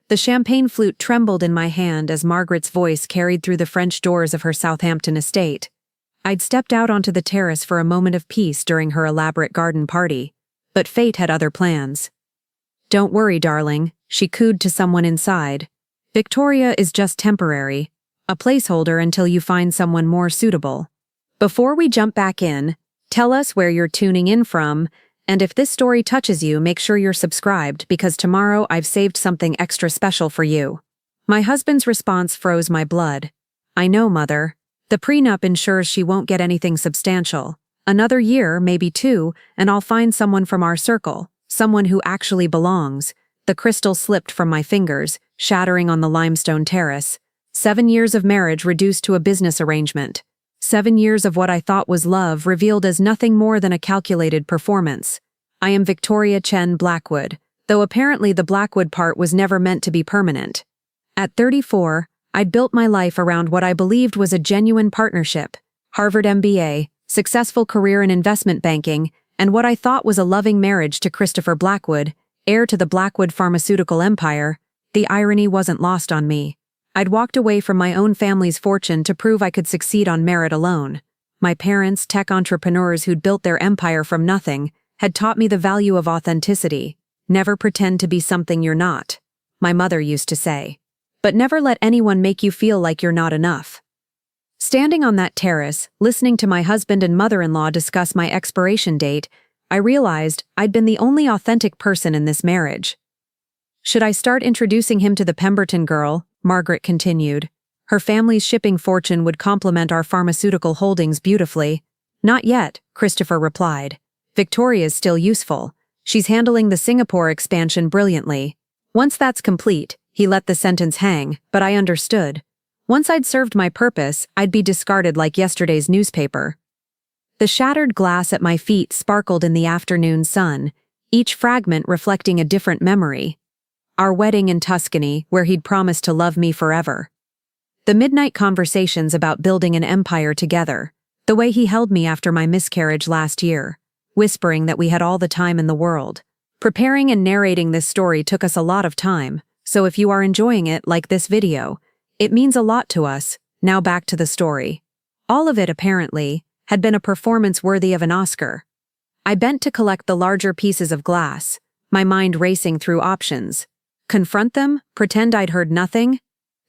The champagne flute trembled in my hand as Margaret's voice carried through the French doors of her Southampton estate. I'd stepped out onto the terrace for a moment of peace during her elaborate garden party, but fate had other plans. "Don't worry, darling," she cooed to someone inside. "Victoria is just temporary, a placeholder until you find someone more suitable." Before we jump back in, tell us where you're tuning in from, and if this story touches you, make sure you're subscribed because tomorrow I've saved something extra special for you. My husband's response froze my blood. "I know, Mother. The prenup ensures she won't get anything substantial. Another year, maybe 2, and I'll find someone from our circle, someone who actually belongs." The crystal slipped from my fingers, shattering on the limestone terrace. 7 years of marriage reduced to a business arrangement. 7 years of what I thought was love revealed as nothing more than a calculated performance. I am Victoria Chen Blackwood, though apparently the Blackwood part was never meant to be permanent. At 34, I'd built my life around what I believed was a genuine partnership: Harvard MBA, successful career in investment banking, and what I thought was a loving marriage to Christopher Blackwood, heir to the Blackwood pharmaceutical empire. The irony wasn't lost on me. I'd walked away from my own family's fortune to prove I could succeed on merit alone. My parents, tech entrepreneurs who'd built their empire from nothing, had taught me the value of authenticity. Never pretend to be something you're not, my mother used to say. But never let anyone make you feel like you're not enough. Standing on that terrace, listening to my husband and mother-in-law discuss my expiration date, I realized I'd been the only authentic person in this marriage. "Should I start introducing him to the Pemberton girl?" Margaret continued. "Her family's shipping fortune would complement our pharmaceutical holdings beautifully." "Not yet," Christopher replied. "Victoria's still useful. She's handling the Singapore expansion brilliantly. Once that's complete," he let the sentence hang, but I understood. Once I'd served my purpose, I'd be discarded like yesterday's newspaper. The shattered glass at my feet sparkled in the afternoon sun, each fragment reflecting a different memory. Our wedding in Tuscany, where he'd promised to love me forever. The midnight conversations about building an empire together. The way he held me after my miscarriage last year, whispering that we had all the time in the world. Preparing and narrating this story took us a lot of time, so if you are enjoying it like this video, it means a lot to us. Now back to the story. All of it, apparently, had been a performance worthy of an Oscar. I bent to collect the larger pieces of glass, my mind racing through options. Confront them? Pretend I'd heard nothing?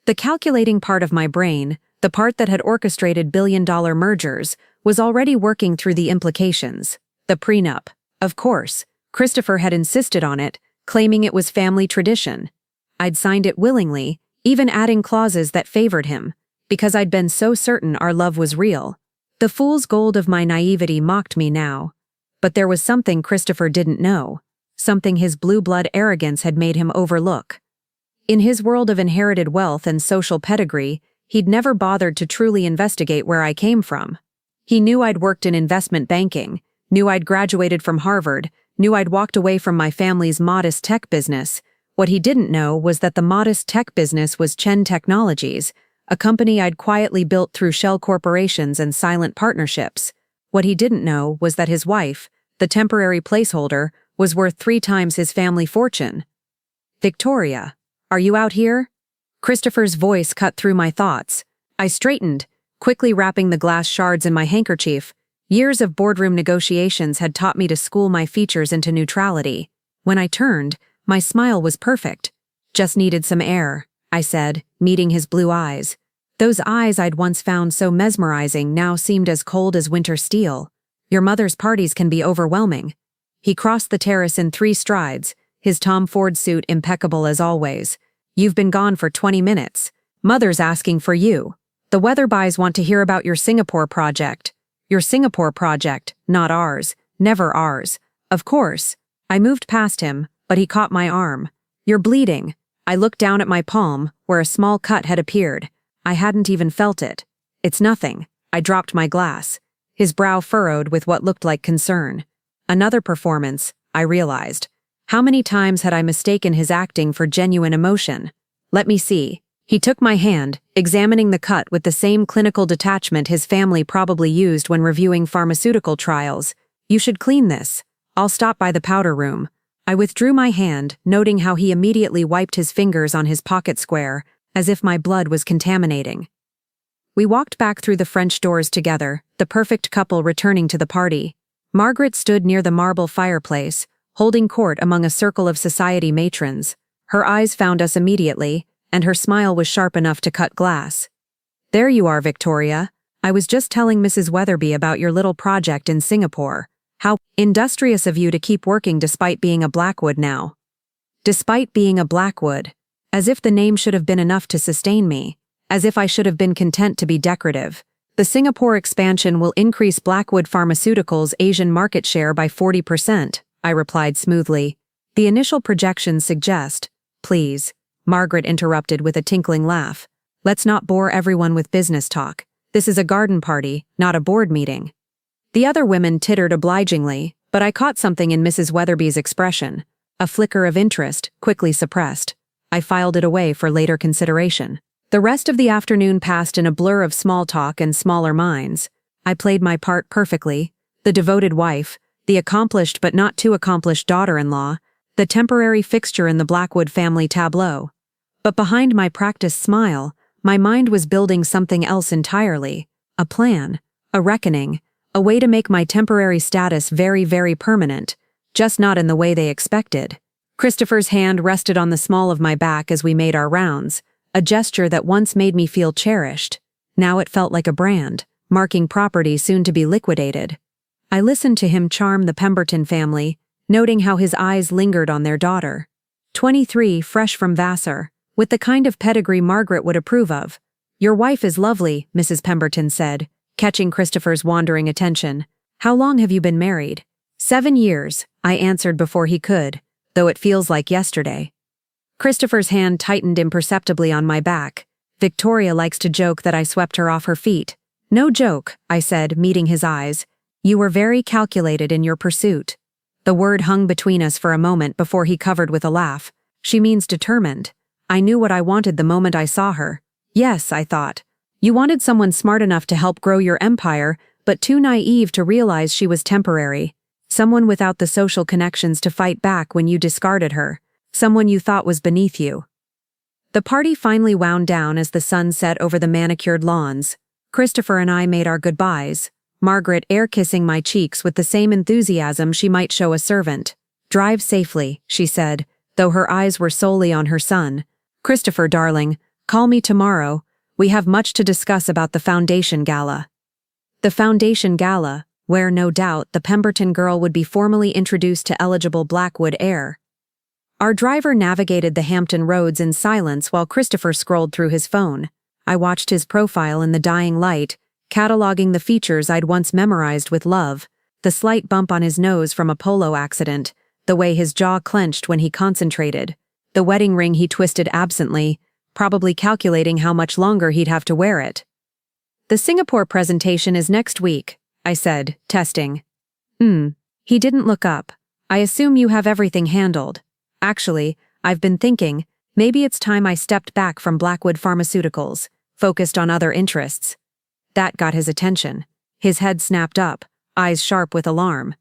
The calculating part of my brain, the part that had orchestrated billion-dollar mergers, was already working through the implications. The prenup. Of course, Christopher had insisted on it, claiming it was family tradition. I'd signed it willingly, even adding clauses that favored him, because I'd been so certain our love was real. The fool's gold of my naivety mocked me now. But there was something Christopher didn't know, something his blue blood arrogance had made him overlook. In his world of inherited wealth and social pedigree, he'd never bothered to truly investigate where I came from. He knew I'd worked in investment banking, knew I'd graduated from Harvard, knew I'd walked away from my family's modest tech business. What he didn't know was that the modest tech business was Chen Technologies, a company I'd quietly built through shell corporations and silent partnerships. What he didn't know was that his wife, the temporary placeholder, was worth 3 times his family fortune. "Victoria, are you out here?" Christopher's voice cut through my thoughts. I straightened, quickly wrapping the glass shards in my handkerchief. Years of boardroom negotiations had taught me to school my features into neutrality. When I turned, my smile was perfect. "Just needed some air," I said, meeting his blue eyes. Those eyes I'd once found so mesmerizing now seemed as cold as winter steel. "Your mother's parties can be overwhelming." He crossed the terrace in 3 strides, his Tom Ford suit impeccable as always. "You've been gone for 20 minutes. Mother's asking for you. The Weatherby's want to hear about your Singapore project." "Your Singapore project, not ours. Never ours." "Of course." I moved past him, but he caught my arm. "You're bleeding." I looked down at my palm, where a small cut had appeared. I hadn't even felt it. "It's nothing." I dropped my glass. His brow furrowed with what looked like concern. Another performance, I realized. How many times had I mistaken his acting for genuine emotion? "Let me see." He took my hand, examining the cut with the same clinical detachment his family probably used when reviewing pharmaceutical trials. "You should clean this. I'll stop by the powder room." I withdrew my hand, noting how he immediately wiped his fingers on his pocket square, as if my blood was contaminating. We walked back through the French doors together, the perfect couple returning to the party. Margaret stood near the marble fireplace, holding court among a circle of society matrons. Her eyes found us immediately, and her smile was sharp enough to cut glass. "There you are, Victoria. I was just telling Mrs. Weatherby about your little project in Singapore. How industrious of you to keep working despite being a Blackwood now." Despite being a Blackwood. As if the name should have been enough to sustain me. As if I should have been content to be decorative. "The Singapore expansion will increase Blackwood Pharmaceuticals' Asian market share by 40%, I replied smoothly. "The initial projections suggest—" "Please," Margaret interrupted with a tinkling laugh. "Let's not bore everyone with business talk. This is a garden party, not a board meeting." The other women tittered obligingly, but I caught something in Mrs. Weatherby's expression. A flicker of interest, quickly suppressed. I filed it away for later consideration. The rest of the afternoon passed in a blur of small talk and smaller minds. I played my part perfectly. The devoted wife, the accomplished but not too accomplished daughter-in-law, the temporary fixture in the Blackwood family tableau. But behind my practiced smile, my mind was building something else entirely. A plan, a reckoning, a way to make my temporary status very, very permanent, just not in the way they expected. Christopher's hand rested on the small of my back as we made our rounds, a gesture that once made me feel cherished. Now it felt like a brand, marking property soon to be liquidated. I listened to him charm the Pemberton family, noting how his eyes lingered on their daughter. 23, fresh from Vassar, with the kind of pedigree Margaret would approve of. "Your wife is lovely," Mrs. Pemberton said, catching Christopher's wandering attention. "How long have you been married?" 7 years, I answered before he could, though it feels like yesterday. Christopher's hand tightened imperceptibly on my back. "Victoria likes to joke that I swept her off her feet." "No joke," I said, meeting his eyes. "You were very calculated in your pursuit." The word hung between us for a moment before he covered with a laugh. "She means determined." I knew what I wanted the moment I saw her. "Yes," I thought. "You wanted someone smart enough to help grow your empire, but too naive to realize she was temporary. Someone without the social connections to fight back when you discarded her. Someone you thought was beneath you." The party finally wound down as the sun set over the manicured lawns. Christopher and I made our goodbyes, Margaret air-kissing my cheeks with the same enthusiasm she might show a servant. "Drive safely," she said, though her eyes were solely on her son. "Christopher, darling, call me tomorrow. We have much to discuss about the Foundation Gala." The Foundation Gala, where no doubt the Pemberton girl would be formally introduced to eligible Blackwood heir. Our driver navigated the Hampton roads in silence while Christopher scrolled through his phone. I watched his profile in the dying light, cataloging the features I'd once memorized with love, the slight bump on his nose from a polo accident, the way his jaw clenched when he concentrated, the wedding ring he twisted absently, probably calculating how much longer he'd have to wear it. "The Singapore presentation is next week," I said, testing. He didn't look up. "I assume you have everything handled." "Actually, I've been thinking, maybe it's time I stepped back from Blackwood Pharmaceuticals, focused on other interests." That got his attention. His head snapped up, eyes sharp with alarm.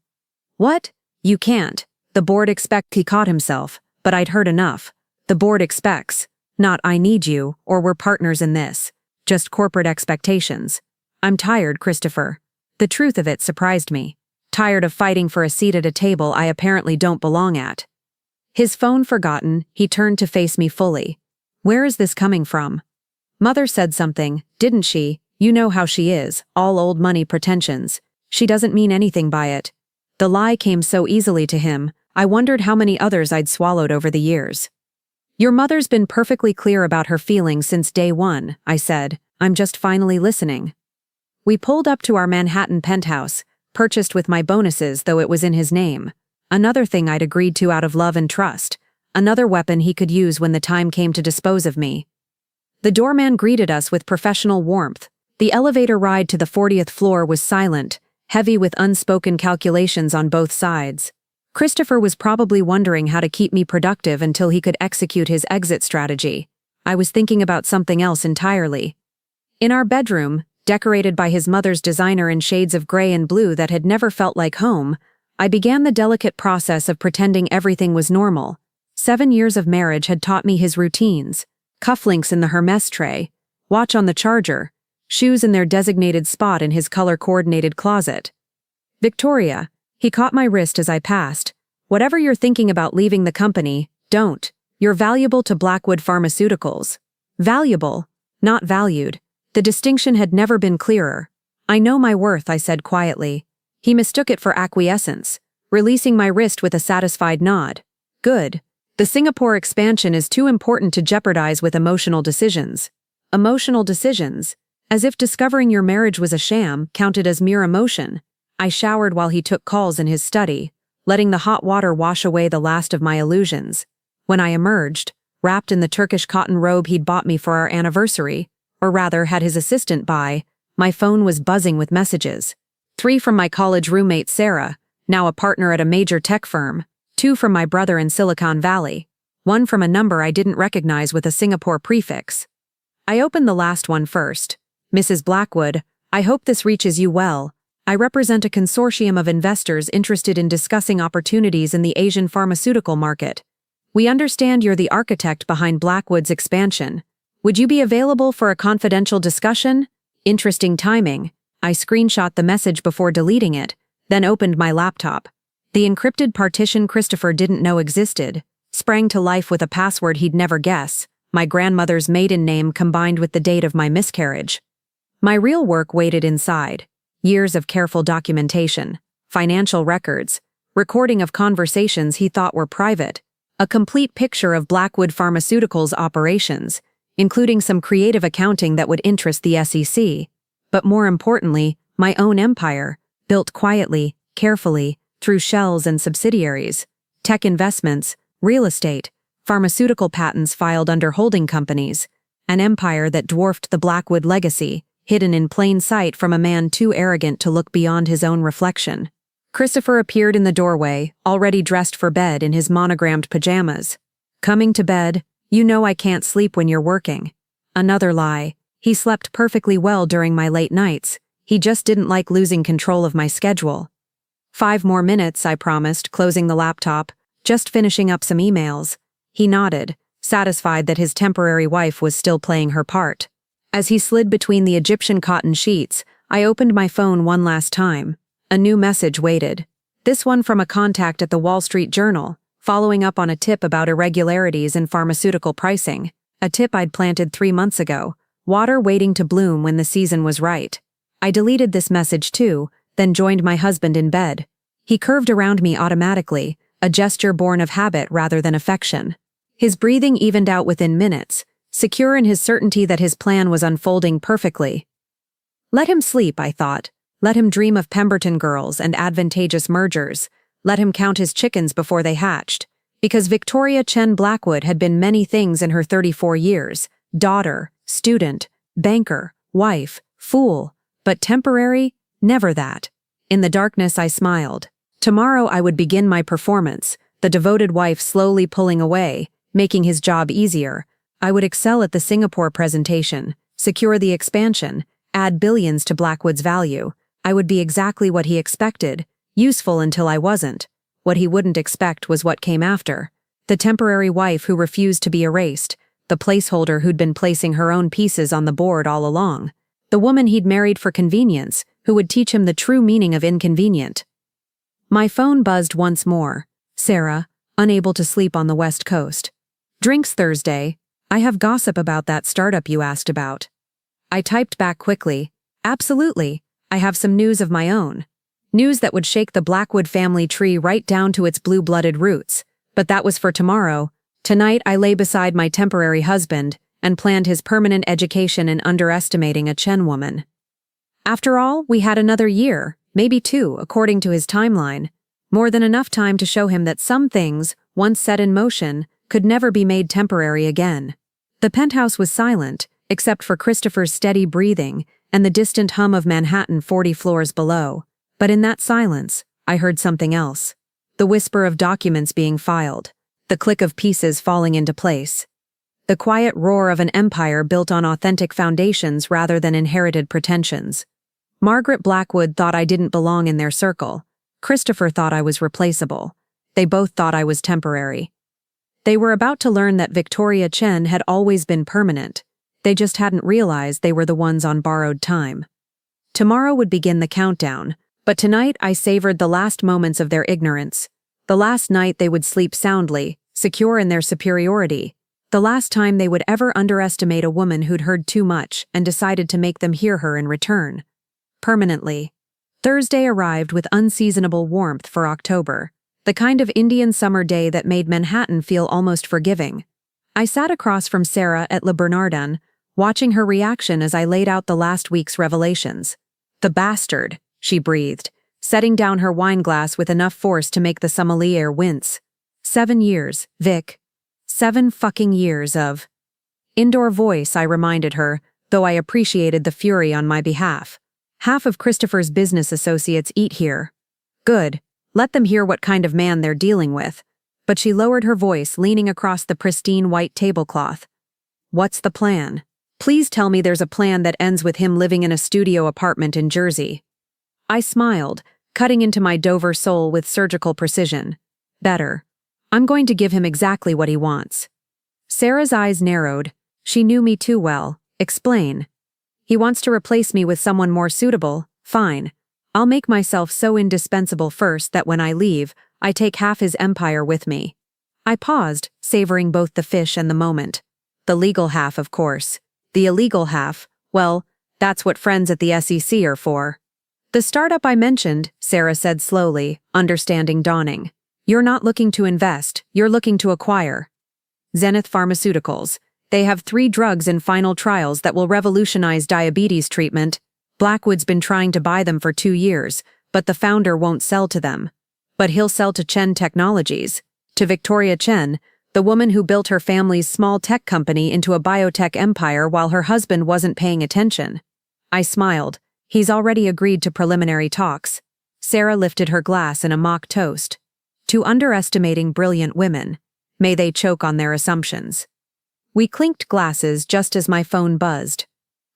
"What? You can't. The board expect—" He caught himself, but I'd heard enough. "The board expects. Not I need you, or we're partners in this. Just corporate expectations. I'm tired, Christopher." The truth of it surprised me. Tired of fighting for a seat at a table I apparently don't belong at. His phone forgotten, he turned to face me fully. "Where is this coming from?" "Mother said something, didn't she? You know how she is, all old money pretensions. She doesn't mean anything by it." The lie came so easily to him, I wondered how many others I'd swallowed over the years. "Your mother's been perfectly clear about her feelings since day one," I said. "I'm just finally listening." We pulled up to our Manhattan penthouse, purchased with my bonuses though it was in his name. Another thing I'd agreed to out of love and trust. Another weapon he could use when the time came to dispose of me. The doorman greeted us with professional warmth. The elevator ride to the 40th floor was silent, heavy with unspoken calculations on both sides. Christopher was probably wondering how to keep me productive until he could execute his exit strategy. I was thinking about something else entirely. In our bedroom, decorated by his mother's designer in shades of gray and blue that had never felt like home, I began the delicate process of pretending everything was normal. 7 years of marriage had taught me his routines: cufflinks in the Hermes tray, watch on the charger, shoes in their designated spot in his color-coordinated closet. "Victoria," he caught my wrist as I passed. "Whatever you're thinking about leaving the company, don't. You're valuable to Blackwood Pharmaceuticals." Valuable, not valued. The distinction had never been clearer. "I know my worth," I said quietly. He mistook it for acquiescence, releasing my wrist with a satisfied nod. "Good. The Singapore expansion is too important to jeopardize with emotional decisions." Emotional decisions? As if discovering your marriage was a sham counted as mere emotion. I showered while he took calls in his study, letting the hot water wash away the last of my illusions. When I emerged, wrapped in the Turkish cotton robe he'd bought me for our anniversary, or rather had his assistant buy, my phone was buzzing with messages. 3 from my college roommate Sarah, now a partner at a major tech firm, 2 from my brother in Silicon Valley, 1 from a number I didn't recognize with a Singapore prefix. I opened the last one first. "Mrs. Blackwood, I hope this reaches you well. I represent a consortium of investors interested in discussing opportunities in the Asian pharmaceutical market. We understand you're the architect behind Blackwood's expansion. Would you be available for a confidential discussion?" Interesting timing. I screenshot the message before deleting it, then opened my laptop. The encrypted partition Christopher didn't know existed sprang to life with a password he'd never guess: my grandmother's maiden name combined with the date of my miscarriage. My real work waited inside. Years of careful documentation, financial records, recording of conversations he thought were private, a complete picture of Blackwood Pharmaceuticals' operations, including some creative accounting that would interest the SEC, but more importantly, my own empire, built quietly, carefully, through shells and subsidiaries, tech investments, real estate, pharmaceutical patents filed under holding companies, an empire that dwarfed the Blackwood legacy, hidden in plain sight from a man too arrogant to look beyond his own reflection. Christopher appeared in the doorway, already dressed for bed in his monogrammed pajamas. "Coming to bed? You know I can't sleep when you're working." Another lie. He slept perfectly well during my late nights. He just didn't like losing control of my schedule. 5 more minutes, I promised, closing the laptop, just finishing up some emails. He nodded, satisfied that his temporary wife was still playing her part. As he slid between the Egyptian cotton sheets, I opened my phone one last time. A new message waited. This one from a contact at the Wall Street Journal, following up on a tip about irregularities in pharmaceutical pricing, a tip I'd planted 3 months ago, water waiting to bloom when the season was right. I deleted this message too, then joined my husband in bed. He curved around me automatically, a gesture born of habit rather than affection. His breathing evened out within minutes, secure in his certainty that his plan was unfolding perfectly. Let him sleep, I thought. Let him dream of Pemberton girls and advantageous mergers. Let him count his chickens before they hatched. Because Victoria Chen Blackwood had been many things in her 34 years: daughter, student, banker, wife, fool. But temporary? Never that. In the darkness I smiled. Tomorrow I would begin my performance, the devoted wife slowly pulling away, making his job easier. I would excel at the Singapore presentation, secure the expansion, add billions to Blackwood's value. I would be exactly what he expected, useful until I wasn't. What he wouldn't expect was what came after. The temporary wife who refused to be erased, the placeholder who'd been placing her own pieces on the board all along. The woman he'd married for convenience, who would teach him the true meaning of inconvenient. My phone buzzed once more. Sarah, unable to sleep on the West Coast. "Drinks Thursday. I have gossip about that startup you asked about." I typed back quickly. "Absolutely. I have some news of my own. News that would shake the Blackwood family tree right down to its blue-blooded roots. But that was for tomorrow. Tonight I lay beside my temporary husband and planned his permanent education in underestimating a Chen woman. After all, we had another year, maybe 2, according to his timeline. More than enough time to show him that some things, once set in motion, could never be made temporary again. The penthouse was silent, except for Christopher's steady breathing and the distant hum of Manhattan 40 floors below. But in that silence, I heard something else. The whisper of documents being filed, the click of pieces falling into place. The quiet roar of an empire built on authentic foundations rather than inherited pretensions. Margaret Blackwood thought I didn't belong in their circle. Christopher thought I was replaceable. They both thought I was temporary. They were about to learn that Victoria Chen had always been permanent. They just hadn't realized they were the ones on borrowed time. Tomorrow would begin the countdown, but tonight I savored the last moments of their ignorance. The last night they would sleep soundly, secure in their superiority. The last time they would ever underestimate a woman who'd heard too much and decided to make them hear her in return. Permanently. Thursday arrived with unseasonable warmth for October, the kind of Indian summer day that made Manhattan feel almost forgiving. I sat across from Sarah at Le Bernardin, watching her reaction as I laid out the last week's revelations. "The bastard," she breathed, setting down her wine glass with enough force to make the sommelier wince. 7 years, Vic. 7 fucking years of indoor voice, I reminded her, though I appreciated the fury on my behalf. Half of Christopher's business associates eat here. Good. Let them hear what kind of man they're dealing with. But she lowered her voice, leaning across the pristine white tablecloth. What's the plan? Please tell me there's a plan that ends with him living in a studio apartment in Jersey. I smiled, cutting into my Dover soul with surgical precision. Better. I'm going to give him exactly what he wants. Sarah's eyes narrowed. She knew me too well. Explain. He wants to replace me with someone more suitable. Fine. I'll make myself so indispensable first that when I leave, I take half his empire with me. I paused, savoring both the fish and the moment. The legal half, of course. The illegal half, well, that's what friends at the SEC are for. The startup I mentioned, Sarah said slowly, understanding dawning. You're not looking to invest, you're looking to acquire. Zenith Pharmaceuticals. They have 3 drugs in final trials that will revolutionize diabetes treatment. Blackwood's been trying to buy them for 2 years, but the founder won't sell to them. But he'll sell to Chen Technologies. To Victoria Chen, the woman who built her family's small tech company into a biotech empire while her husband wasn't paying attention. I smiled. He's already agreed to preliminary talks. Sarah lifted her glass in a mock toast. To underestimating brilliant women. May they choke on their assumptions. We clinked glasses just as my phone buzzed.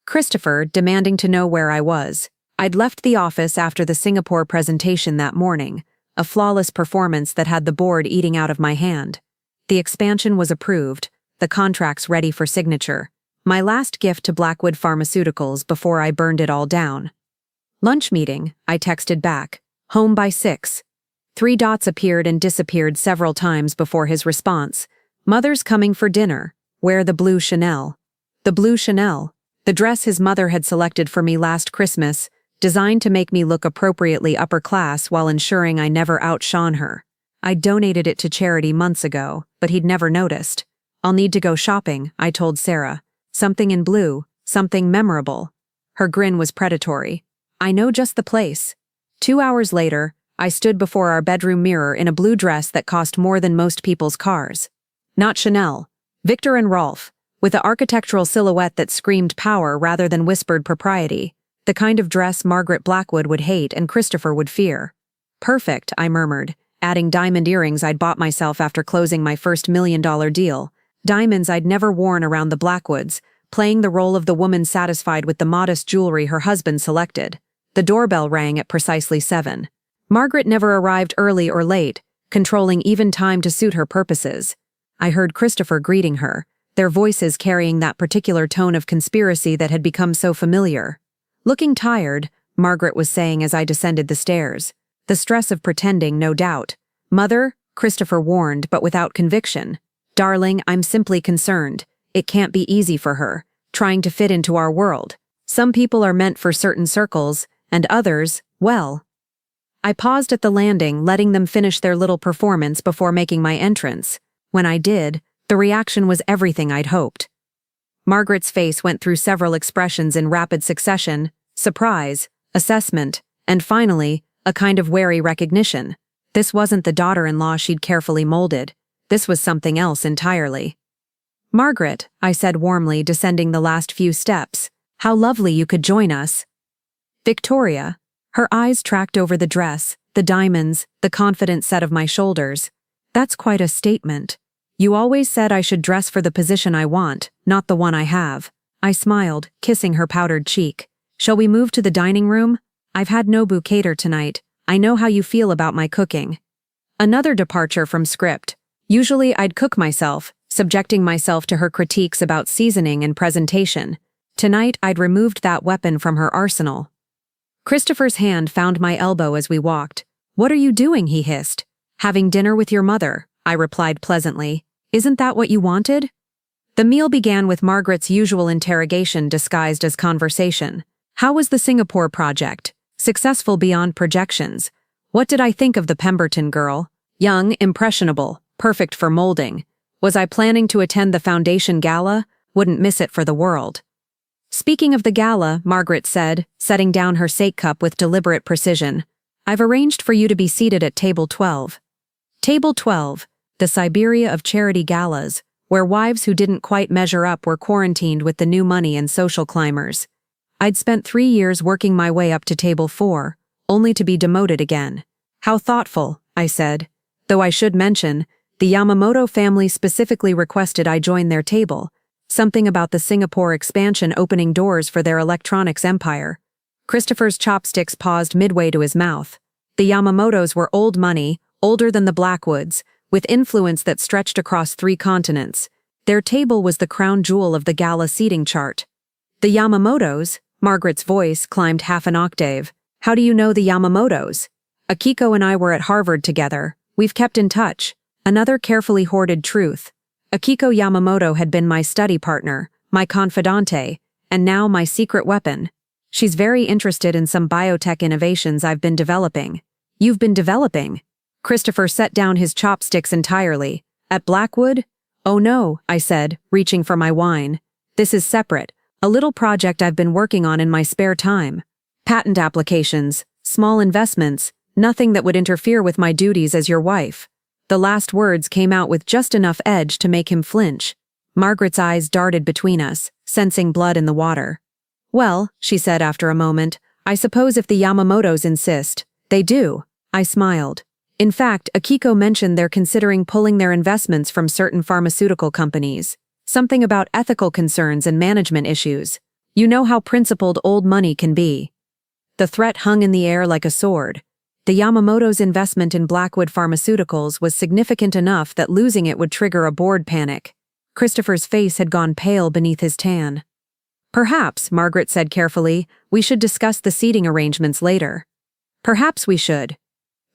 Christopher, demanding to know where I was. I'd left the office after the Singapore presentation that morning, a flawless performance that had the board eating out of my hand. The expansion was approved, the contracts ready for signature. My last gift to Blackwood Pharmaceuticals before I burned it all down. Lunch meeting, I texted back. Home by 6. 3 dots appeared and disappeared several times before his response. Mother's coming for dinner. Wear the blue Chanel. The blue Chanel. The dress his mother had selected for me last Christmas, designed to make me look appropriately upper class while ensuring I never outshone her. I donated it to charity months ago, but he'd never noticed. I'll need to go shopping, I told Sarah. Something in blue, something memorable. Her grin was predatory. I know just the place. 2 hours later, I stood before our bedroom mirror in a blue dress that cost more than most people's cars. Not Chanel. Victor and Rolf, with the architectural silhouette that screamed power rather than whispered propriety. The kind of dress Margaret Blackwood would hate and Christopher would fear. Perfect, I murmured, adding diamond earrings I'd bought myself after closing my first $1 million deal. Diamonds I'd never worn around the Blackwoods, playing the role of the woman satisfied with the modest jewelry her husband selected. The doorbell rang at precisely 7. Margaret never arrived early or late, controlling even time to suit her purposes. I heard Christopher greeting her, their voices carrying that particular tone of conspiracy that had become so familiar. Looking tired, Margaret was saying as I descended the stairs. The stress of pretending, no doubt. Mother, Christopher warned, but without conviction. Darling, I'm simply concerned. It can't be easy for her, trying to fit into our world. Some people are meant for certain circles, and others, well. I paused at the landing, letting them finish their little performance before making my entrance. When I did, the reaction was everything I'd hoped. Margaret's face went through several expressions in rapid succession: surprise, assessment, and finally, a kind of wary recognition. This wasn't the daughter-in-law she'd carefully molded. This was something else entirely. Margaret, I said warmly, descending the last few steps, how lovely you could join us. Victoria. Her eyes tracked over the dress, the diamonds, the confident set of my shoulders. That's quite a statement. You always said I should dress for the position I want, not the one I have. I smiled, kissing her powdered cheek. Shall we move to the dining room? I've had Nobu cater tonight. I know how you feel about my cooking. Another departure from script. Usually I'd cook myself, subjecting myself to her critiques about seasoning and presentation. Tonight I'd removed that weapon from her arsenal. Christopher's hand found my elbow as we walked. "What are you doing?" he hissed. "Having dinner with your mother," I replied pleasantly. "Isn't that what you wanted?" The meal began with Margaret's usual interrogation disguised as conversation. How was the Singapore project? Successful beyond projections. What did I think of the Pemberton girl? Young, impressionable, perfect for molding. Was I planning to attend the foundation gala? Wouldn't miss it for the world. "Speaking of the gala," Margaret said, setting down her sake cup with deliberate precision, "I've arranged for you to be seated at table 12. Table 12, the Siberia of charity galas, where wives who didn't quite measure up were quarantined with the new money and social climbers. I'd spent 3 years working my way up to table 4, only to be demoted again. How thoughtful, I said. Though I should mention, the Yamamoto family specifically requested I join their table, something about the Singapore expansion opening doors for their electronics empire. Christopher's chopsticks paused midway to his mouth. The Yamamotos were old money, older than the Blackwoods, with influence that stretched across 3 continents. Their table was the crown jewel of the gala seating chart. "The Yamamotos?" Margaret's voice climbed half an octave. "How do you know the Yamamotos?" "Akiko and I were at Harvard together. We've kept in touch." Another carefully hoarded truth. Akiko Yamamoto had been my study partner, my confidante, and now my secret weapon. She's very interested in some biotech innovations I've been developing. "You've been developing?" Christopher set down his chopsticks entirely. "At Blackwood?" "Oh no," I said, reaching for my wine. "This is separate, a little project I've been working on in my spare time. Patent applications, small investments, nothing that would interfere with my duties as your wife." The last words came out with just enough edge to make him flinch. Margaret's eyes darted between us, sensing blood in the water. "Well," she said after a moment, "I suppose if the Yamamotos insist, they do." I smiled. In fact, Akiko mentioned they're considering pulling their investments from certain pharmaceutical companies. Something about ethical concerns and management issues. You know how principled old money can be. The threat hung in the air like a sword. The Yamamoto's investment in Blackwood Pharmaceuticals was significant enough that losing it would trigger a board panic. Christopher's face had gone pale beneath his tan. "Perhaps," Margaret said carefully, "we should discuss the seating arrangements later." "Perhaps we should."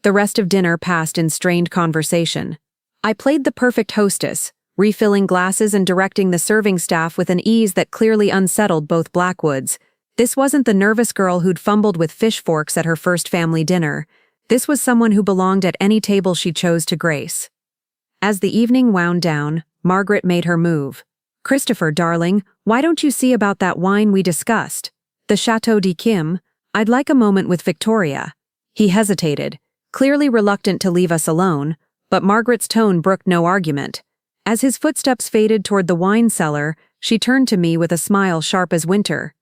The rest of dinner passed in strained conversation. I played the perfect hostess, refilling glasses and directing the serving staff with an ease that clearly unsettled both Blackwoods. This wasn't the nervous girl who'd fumbled with fish forks at her first family dinner. This was someone who belonged at any table she chose to grace. As the evening wound down, Margaret made her move. "Christopher, darling, why don't you see about that wine we discussed? The Chateau de Kim. I'd like a moment with Victoria." He hesitated, clearly reluctant to leave us alone, but Margaret's tone brooked no argument. As his footsteps faded toward the wine cellar, she turned to me with a smile sharp as winter.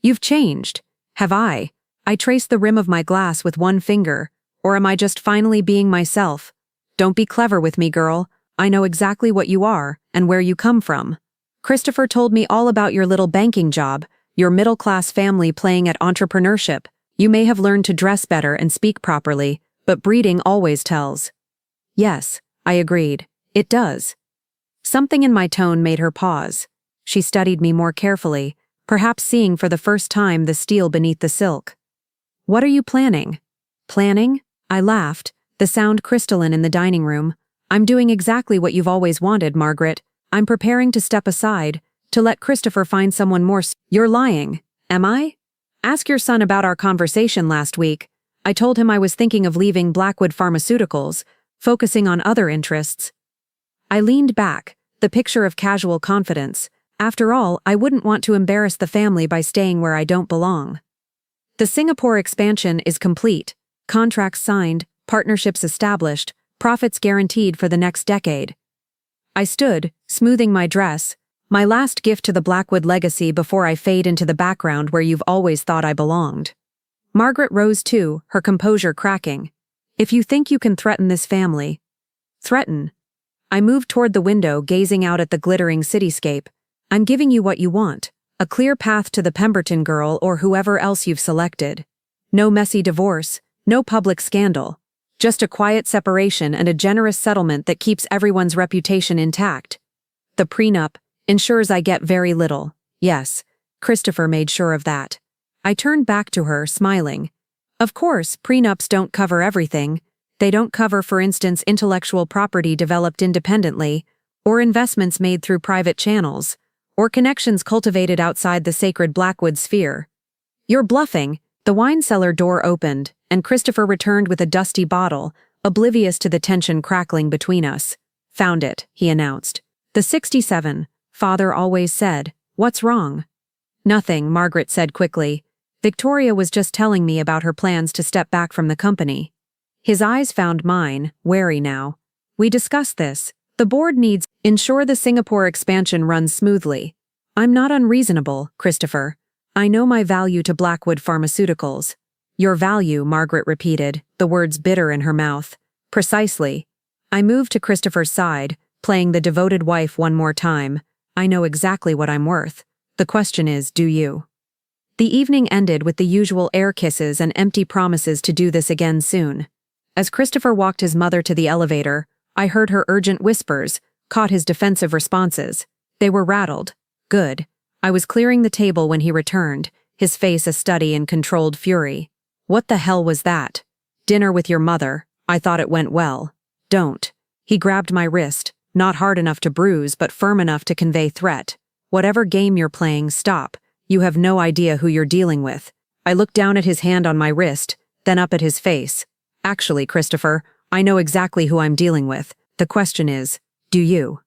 "You've changed." "Have I?" I traced the rim of my glass with one finger. "Or am I just finally being myself? Don't be clever with me, girl. I know exactly what you are, and where you come from. Christopher told me all about your little banking job, your middle-class family playing at entrepreneurship. You may have learned to dress better and speak properly, but breeding always tells." "Yes," I agreed. "It does." Something in my tone made her pause. She studied me more carefully, perhaps seeing for the first time the steel beneath the silk. "What are you planning?" "Planning?" I laughed, the sound crystalline in the dining room. "I'm doing exactly what you've always wanted, Margaret. I'm preparing to step aside, to let Christopher find someone more You're lying. Am I? Ask your son about our conversation last week. I told him I was thinking of leaving Blackwood Pharmaceuticals, focusing on other interests." I leaned back, the picture of casual confidence. After all, I wouldn't want to embarrass the family by staying where I don't belong. "The Singapore expansion is complete. Contracts signed, partnerships established, profits guaranteed for the next decade." I stood, smoothing my dress, my last gift to the Blackwood legacy before I fade into the background where you've always thought I belonged. Margaret rose too, her composure cracking. "If you think you can threaten this family..." "Threaten?" I moved toward the window, gazing out at the glittering cityscape. "I'm giving you what you want, a clear path to the Pemberton girl or whoever else you've selected. No messy divorce, No public scandal. Just a quiet separation and a generous settlement that keeps everyone's reputation intact. The prenup ensures I get very little. Yes, Christopher made sure of that. I turned back to her, smiling. Of course, prenups don't cover everything. They don't cover, for instance, intellectual property developed independently, or investments made through private channels, or connections cultivated outside the sacred Blackwood sphere. You're bluffing. The wine cellar door opened, and Christopher returned with a dusty bottle, oblivious to the tension crackling between us. Found it, he announced. The 67, Father always said. What's wrong? Nothing, Margaret said quickly. Victoria was just telling me about her plans to step back from the company. His eyes found mine, wary now. We discussed this. The board needs ensure the Singapore expansion runs smoothly. I'm not unreasonable, Christopher. I know my value to Blackwood Pharmaceuticals. Your value, Margaret repeated, the words bitter in her mouth. Precisely. I moved to Christopher's side, playing the devoted wife one more time. I know exactly what I'm worth. The question is, do you? The evening ended with the usual air kisses and empty promises to do this again soon. As Christopher walked his mother to the elevator, I heard her urgent whispers, caught his defensive responses. They were rattled. Good. I was clearing the table when he returned, his face a study in controlled fury. What the hell was that? Dinner with your mother. I thought it went well. Don't. He grabbed my wrist, not hard enough to bruise but firm enough to convey threat. Whatever game you're playing, stop. You have no idea who you're dealing with. I looked down at his hand on my wrist, then up at his face. Actually, Christopher, I know exactly who I'm dealing with. The question is, do you?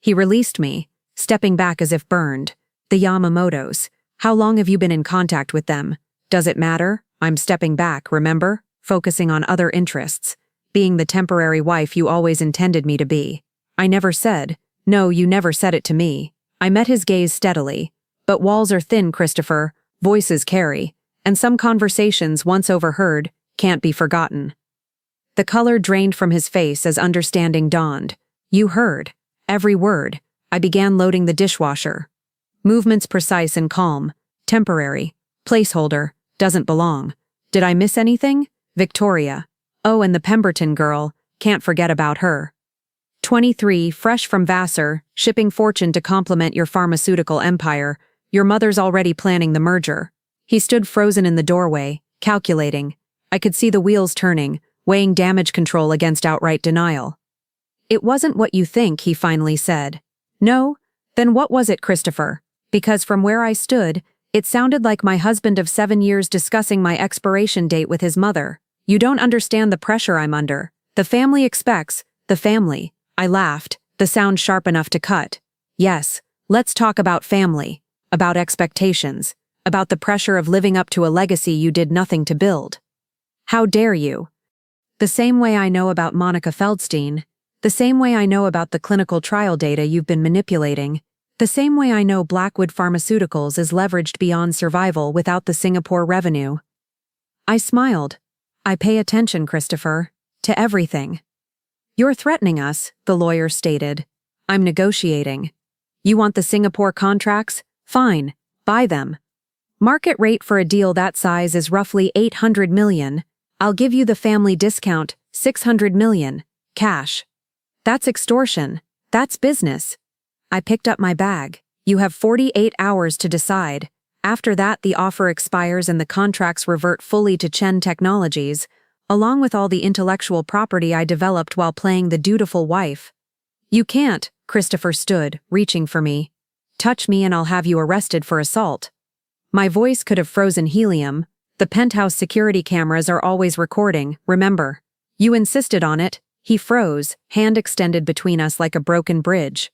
He released me, stepping back as if burned. The Yamamotos. How long have you been in contact with them? Does it matter? I'm stepping back, remember? Focusing on other interests. Being the temporary wife you always intended me to be. I never said. No, you never said it to me. I met his gaze steadily. But walls are thin, Christopher. Voices carry. And some conversations, once overheard, can't be forgotten. The color drained from his face as understanding dawned. You heard. Every word. I began loading the dishwasher. Movements precise and calm. Temporary. Placeholder. Doesn't belong. Did I miss anything? Victoria. Oh, and the Pemberton girl. Can't forget about her. 23, fresh from Vassar, shipping fortune to complement your pharmaceutical empire. Your mother's already planning the merger. He stood frozen in the doorway, calculating. I could see the wheels turning, weighing damage control against outright denial. It wasn't what you think, he finally said. No? Then what was it, Christopher? Because from where I stood, it sounded like my husband of 7 years discussing my expiration date with his mother. You don't understand the pressure I'm under. The family expects. The family. I laughed, the sound sharp enough to cut. Yes, let's talk about family. About expectations. About the pressure of living up to a legacy you did nothing to build. How dare you? The same way I know about Monica Feldstein. The same way I know about the clinical trial data you've been manipulating. The same way I know Blackwood Pharmaceuticals is leveraged beyond survival without the Singapore revenue. I smiled. I pay attention, Christopher. To everything. You're threatening us, the lawyer stated. I'm negotiating. You want the Singapore contracts? Fine. Buy them. Market rate for a deal that size is roughly $800 million. I'll give you the family discount, $600 million. Cash. That's extortion. That's business. I picked up my bag. You have 48 hours to decide. After that, the offer expires and the contracts revert fully to Chen Technologies, along with all the intellectual property I developed while playing the dutiful wife. You can't, Christopher stood, reaching for me. Touch me and I'll have you arrested for assault. My voice could have frozen helium. The penthouse security cameras are always recording, remember. You insisted on it. He froze, hand extended between us like a broken bridge.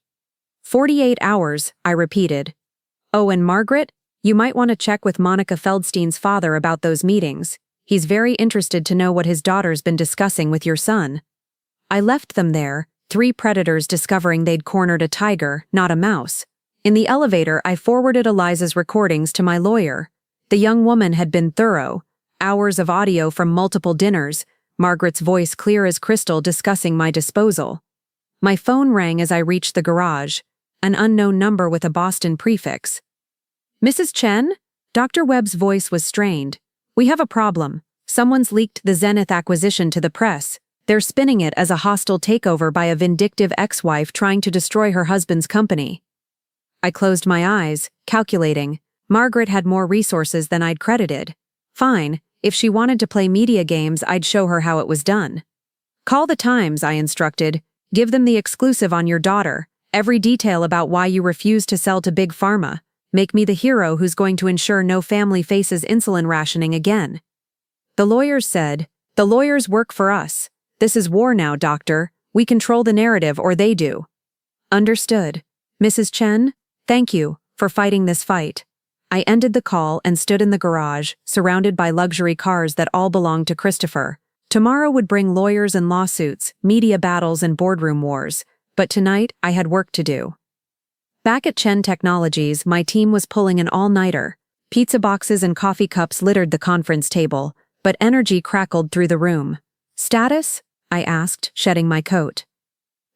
48 hours, I repeated. Oh, and Margaret? You might want to check with Monica Feldstein's father about those meetings. He's very interested to know what his daughter's been discussing with your son. I left them there, 3 predators discovering they'd cornered a tiger, not a mouse. In the elevator, I forwarded Eliza's recordings to my lawyer. The young woman had been thorough. Hours of audio from multiple dinners, Margaret's voice clear as crystal discussing my disposal. My phone rang as I reached the garage, an unknown number with a Boston prefix. Mrs. Chen? Dr. Webb's voice was strained. We have a problem. Someone's leaked the Zenith acquisition to the press. They're spinning it as a hostile takeover by a vindictive ex-wife trying to destroy her husband's company. I closed my eyes, calculating. Margaret had more resources than I'd credited. Fine, if she wanted to play media games, I'd show her how it was done. Call the Times, I instructed. Give them the exclusive on your daughter. Every detail about why you refused to sell to Big Pharma. Make me the hero who's going to ensure no family faces insulin rationing again. The lawyers said, "The lawyers work for us. This is war now, doctor. We control the narrative or they do." Understood. Mrs. Chen, thank you for fighting this fight. I ended the call and stood in the garage, surrounded by luxury cars that all belonged to Christopher. Tomorrow would bring lawyers and lawsuits, media battles and boardroom wars, but tonight I had work to do. Back at Chen Technologies, my team was pulling an all-nighter. Pizza boxes and coffee cups littered the conference table, but energy crackled through the room. Status? I asked, shedding my coat.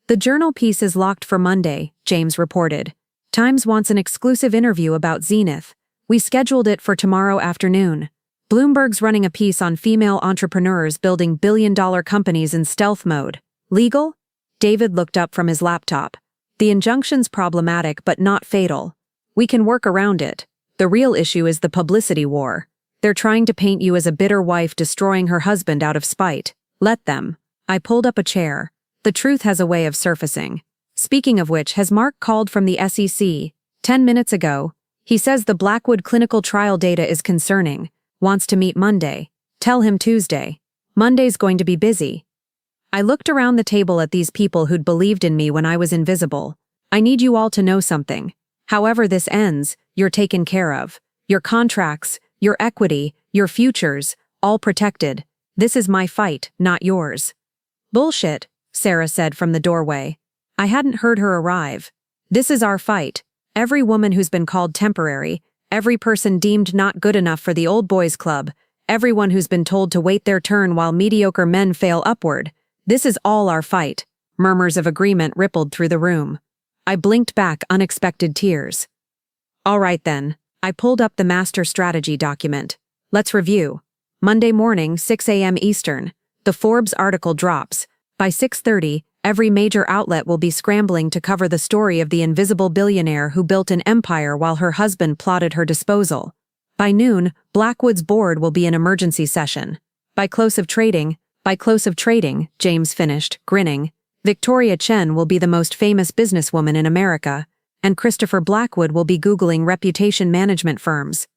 The journal piece is locked for Monday, James reported. Times wants an exclusive interview about Zenith. We scheduled it for tomorrow afternoon. Bloomberg's running a piece on female entrepreneurs building billion-dollar companies in stealth mode. Legal? David looked up from his laptop. The injunction's problematic but not fatal. We can work around it. The real issue is the publicity war. They're trying to paint you as a bitter wife destroying her husband out of spite. Let them. I pulled up a chair. The truth has a way of surfacing. Speaking of which, has Mark called from the SEC? 10 minutes ago. He says the Blackwood clinical trial data is concerning. Wants to meet Monday. Tell him Tuesday. Monday's going to be busy. I looked around the table at these people who'd believed in me when I was invisible. I need you all to know something. However this ends, you're taken care of. Your contracts, your equity, your futures, all protected. This is my fight, not yours. Bullshit, Sarah said from the doorway. I hadn't heard her arrive. This is our fight. Every woman who's been called temporary, every person deemed not good enough for the old boys club, everyone who's been told to wait their turn while mediocre men fail upward. This is all our fight. Murmurs of agreement rippled through the room. I blinked back unexpected tears. All right then. I pulled up the master strategy document. Let's review. Monday morning, 6 a.m. Eastern. The Forbes article drops. By 6:30, every major outlet will be scrambling to cover the story of the invisible billionaire who built an empire while her husband plotted her disposal. By noon, Blackwood's board will be in emergency session. By close of trading, James finished, grinning, Victoria Chen will be the most famous businesswoman in America, and Christopher Blackwood will be Googling reputation management firms.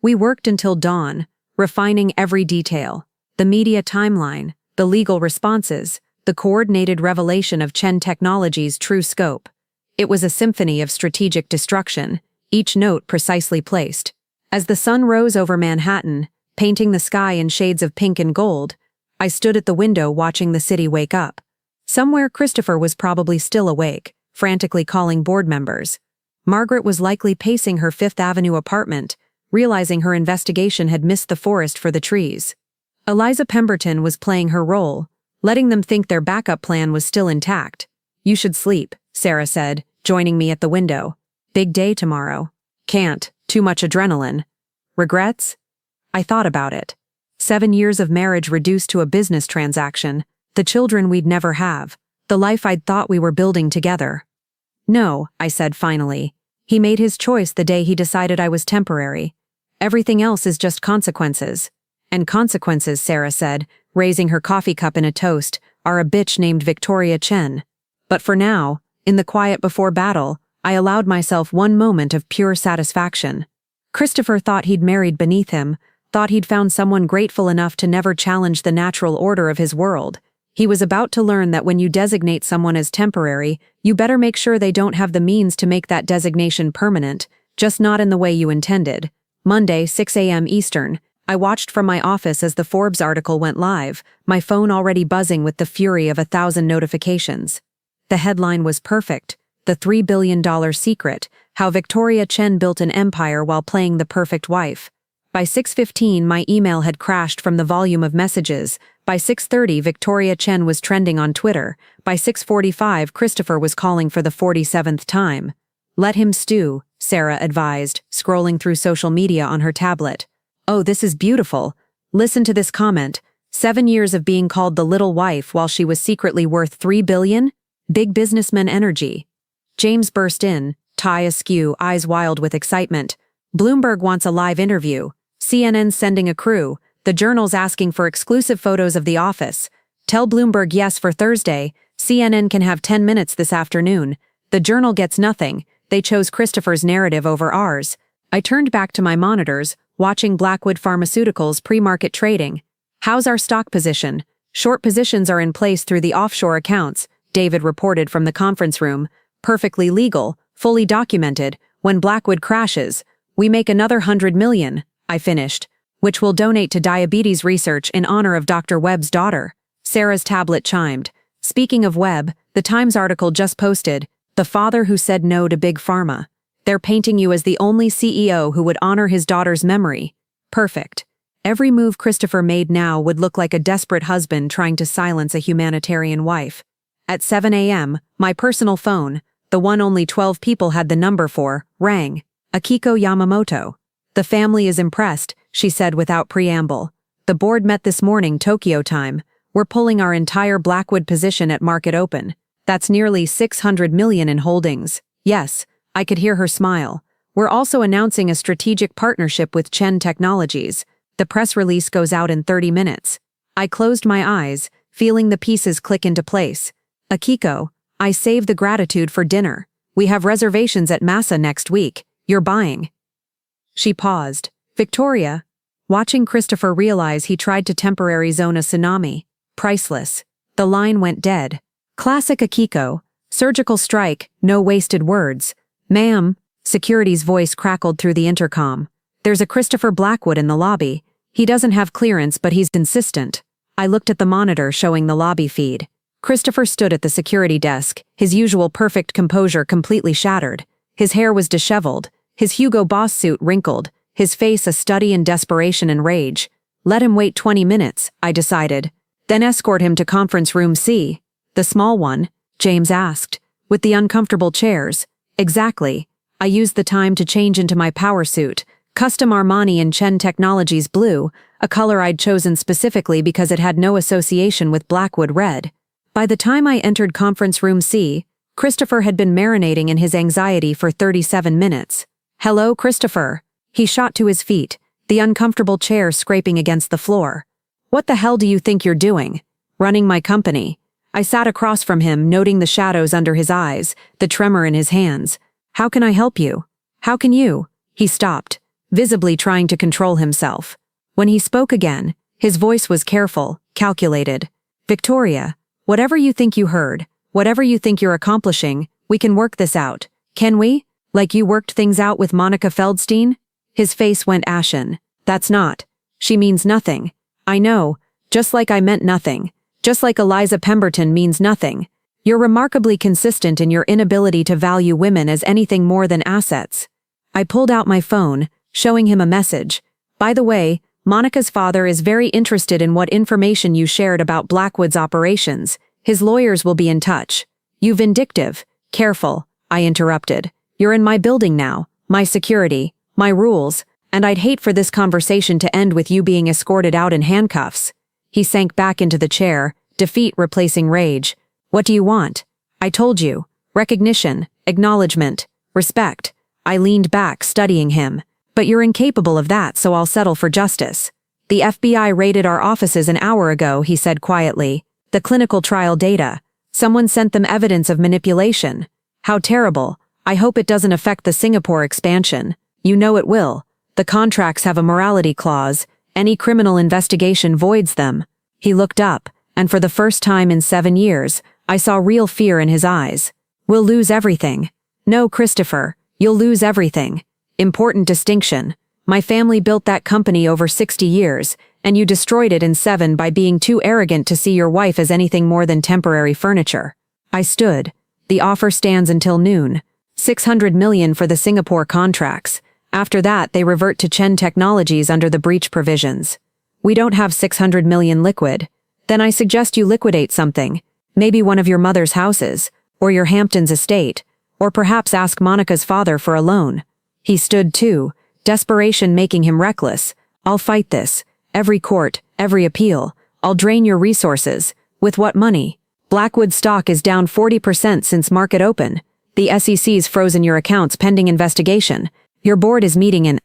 We worked until dawn, refining every detail, the media timeline, the legal responses, the coordinated revelation of Chen Technologies' true scope. It was a symphony of strategic destruction, each note precisely placed. As the sun rose over Manhattan, painting the sky in shades of pink and gold, I stood at the window watching the city wake up. Somewhere Christopher was probably still awake, frantically calling board members. Margaret was likely pacing her Fifth Avenue apartment, realizing her investigation had missed the forest for the trees. Eliza Pemberton was playing her role, letting them think their backup plan was still intact. You should sleep, Sarah said, joining me at the window. Big day tomorrow. Can't, too much adrenaline. Regrets? I thought about it. 7 years of marriage reduced to a business transaction, the children we'd never have, the life I'd thought we were building together. No, I said finally. He made his choice the day he decided I was temporary. Everything else is just consequences. And consequences, Sarah said, raising her coffee cup in a toast, are a bitch named Victoria Chen. But for now, in the quiet before battle, I allowed myself one moment of pure satisfaction. Christopher thought he'd married beneath him, thought he'd found someone grateful enough to never challenge the natural order of his world. He was about to learn that when you designate someone as temporary, you better make sure they don't have the means to make that designation permanent, just not in the way you intended. Monday, 6 a.m. Eastern. I watched from my office as the Forbes article went live, my phone already buzzing with the fury of 1,000 notifications. The headline was perfect. The $3 billion secret, how Victoria Chen built an empire while playing the perfect wife. By 6:15, my email had crashed from the volume of messages. By 6:30, Victoria Chen was trending on Twitter. By 6:45, Christopher was calling for the 47th time. Let him stew, Sarah advised, scrolling through social media on her tablet. Oh, this is beautiful. Listen to this comment. 7 years of being called the little wife while she was secretly worth $3 billion? Big businessman energy. James burst in, tie askew, eyes wild with excitement. Bloomberg wants a live interview. CNN's sending a crew. The Journal's asking for exclusive photos of the office. Tell Bloomberg yes for Thursday. CNN can have 10 minutes this afternoon. The Journal gets nothing. They chose Christopher's narrative over ours. I turned back to my monitors, watching Blackwood Pharmaceuticals pre-market trading. How's our stock position? Short positions are in place through the offshore accounts, David reported from the conference room. Perfectly legal, fully documented. When Blackwood crashes, we make another $100 million, I finished, which we'll donate to diabetes research in honor of Dr. Webb's daughter. Sarah's tablet chimed. Speaking of Webb, the Times article just posted, "The father who said no to Big Pharma." They're painting you as the only CEO who would honor his daughter's memory. Perfect. Every move Christopher made now would look like a desperate husband trying to silence a humanitarian wife. At 7 a.m., my personal phone, the one only 12 people had the number for, rang. Akiko Yamamoto. "The family is impressed," she said without preamble. "The board met this morning, Tokyo time. We're pulling our entire Blackwood position at market open. That's nearly $600 million in holdings. Yes." I could hear her smile. "We're also announcing a strategic partnership with Chen Technologies. The press release goes out in 30 minutes. I closed my eyes, feeling the pieces click into place. "Akiko, I saved the gratitude for dinner. We have reservations at Massa next week. You're buying." She paused. "Victoria." Watching Christopher realize he tried to temporary zone a tsunami. Priceless. The line went dead. Classic Akiko. Surgical strike, no wasted words. "Ma'am," security's voice crackled through the intercom. "There's a Christopher Blackwood in the lobby. He doesn't have clearance but he's insistent." I looked at the monitor showing the lobby feed. Christopher stood at the security desk, his usual perfect composure completely shattered. His hair was disheveled, his Hugo Boss suit wrinkled, his face a study in desperation and rage. Let him wait 20 minutes, I decided. Then escort him to conference room C. "The small one?" James asked. "With the uncomfortable chairs." "Exactly." I used the time to change into my power suit, custom Armani in Chen Technologies blue, a color I'd chosen specifically because it had no association with Blackwood red. By the time I entered conference room C, Christopher had been marinating in his anxiety for 37 minutes. "Hello, Christopher." He shot to his feet, the uncomfortable chair scraping against the floor. "What the hell do you think you're doing?" "Running my company." I sat across from him, noting the shadows under his eyes, the tremor in his hands. "How can I help you?" "How can you?" He stopped, visibly trying to control himself. When he spoke again, his voice was careful, calculated. "Victoria, whatever you think you heard, whatever you think you're accomplishing, we can work this out. Can we? Like you worked things out with Monica Feldstein?" His face went ashen. "That's not. She means nothing. I know, just like I meant nothing. Just like Eliza Pemberton means nothing. You're remarkably consistent in your inability to value women as anything more than assets." I pulled out my phone, showing him a message. "By the way, Monica's father is very interested in what information you shared about Blackwood's operations. His lawyers will be in touch." "You vindictive." "Careful," I interrupted. "You're in my building now, my security, my rules, and I'd hate for this conversation to end with you being escorted out in handcuffs." He sank back into the chair, defeat replacing rage. "What do you want?" "I told you. Recognition, acknowledgement, respect." I leaned back, studying him. "But you're incapable of that, so I'll settle for justice." "The FBI raided our offices an hour ago," he said quietly. "The clinical trial data. Someone sent them evidence of manipulation." "How terrible. I hope it doesn't affect the Singapore expansion." "You know it will. The contracts have a morality clause. Any criminal investigation voids them." He looked up, and for the first time in 7 years, I saw real fear in his eyes. "We'll lose everything." "No, Christopher, you'll lose everything. Important distinction. My family built that company over 60 years, and you destroyed it in 7 by being too arrogant to see your wife as anything more than temporary furniture." I stood. "The offer stands until noon. $600 million for the Singapore contracts. After that, they revert to Chen Technologies under the breach provisions. We don't have $600 million liquid. Then I suggest you liquidate something. Maybe one of your mother's houses, or your Hamptons estate, or perhaps ask Monica's father for a loan." He stood too, desperation making him reckless. "I'll fight this. every court, every appeal. I'll drain your resources. With what money? Blackwood stock is down 40% since market open. The SEC's frozen your accounts pending investigation. Your board is meeting in...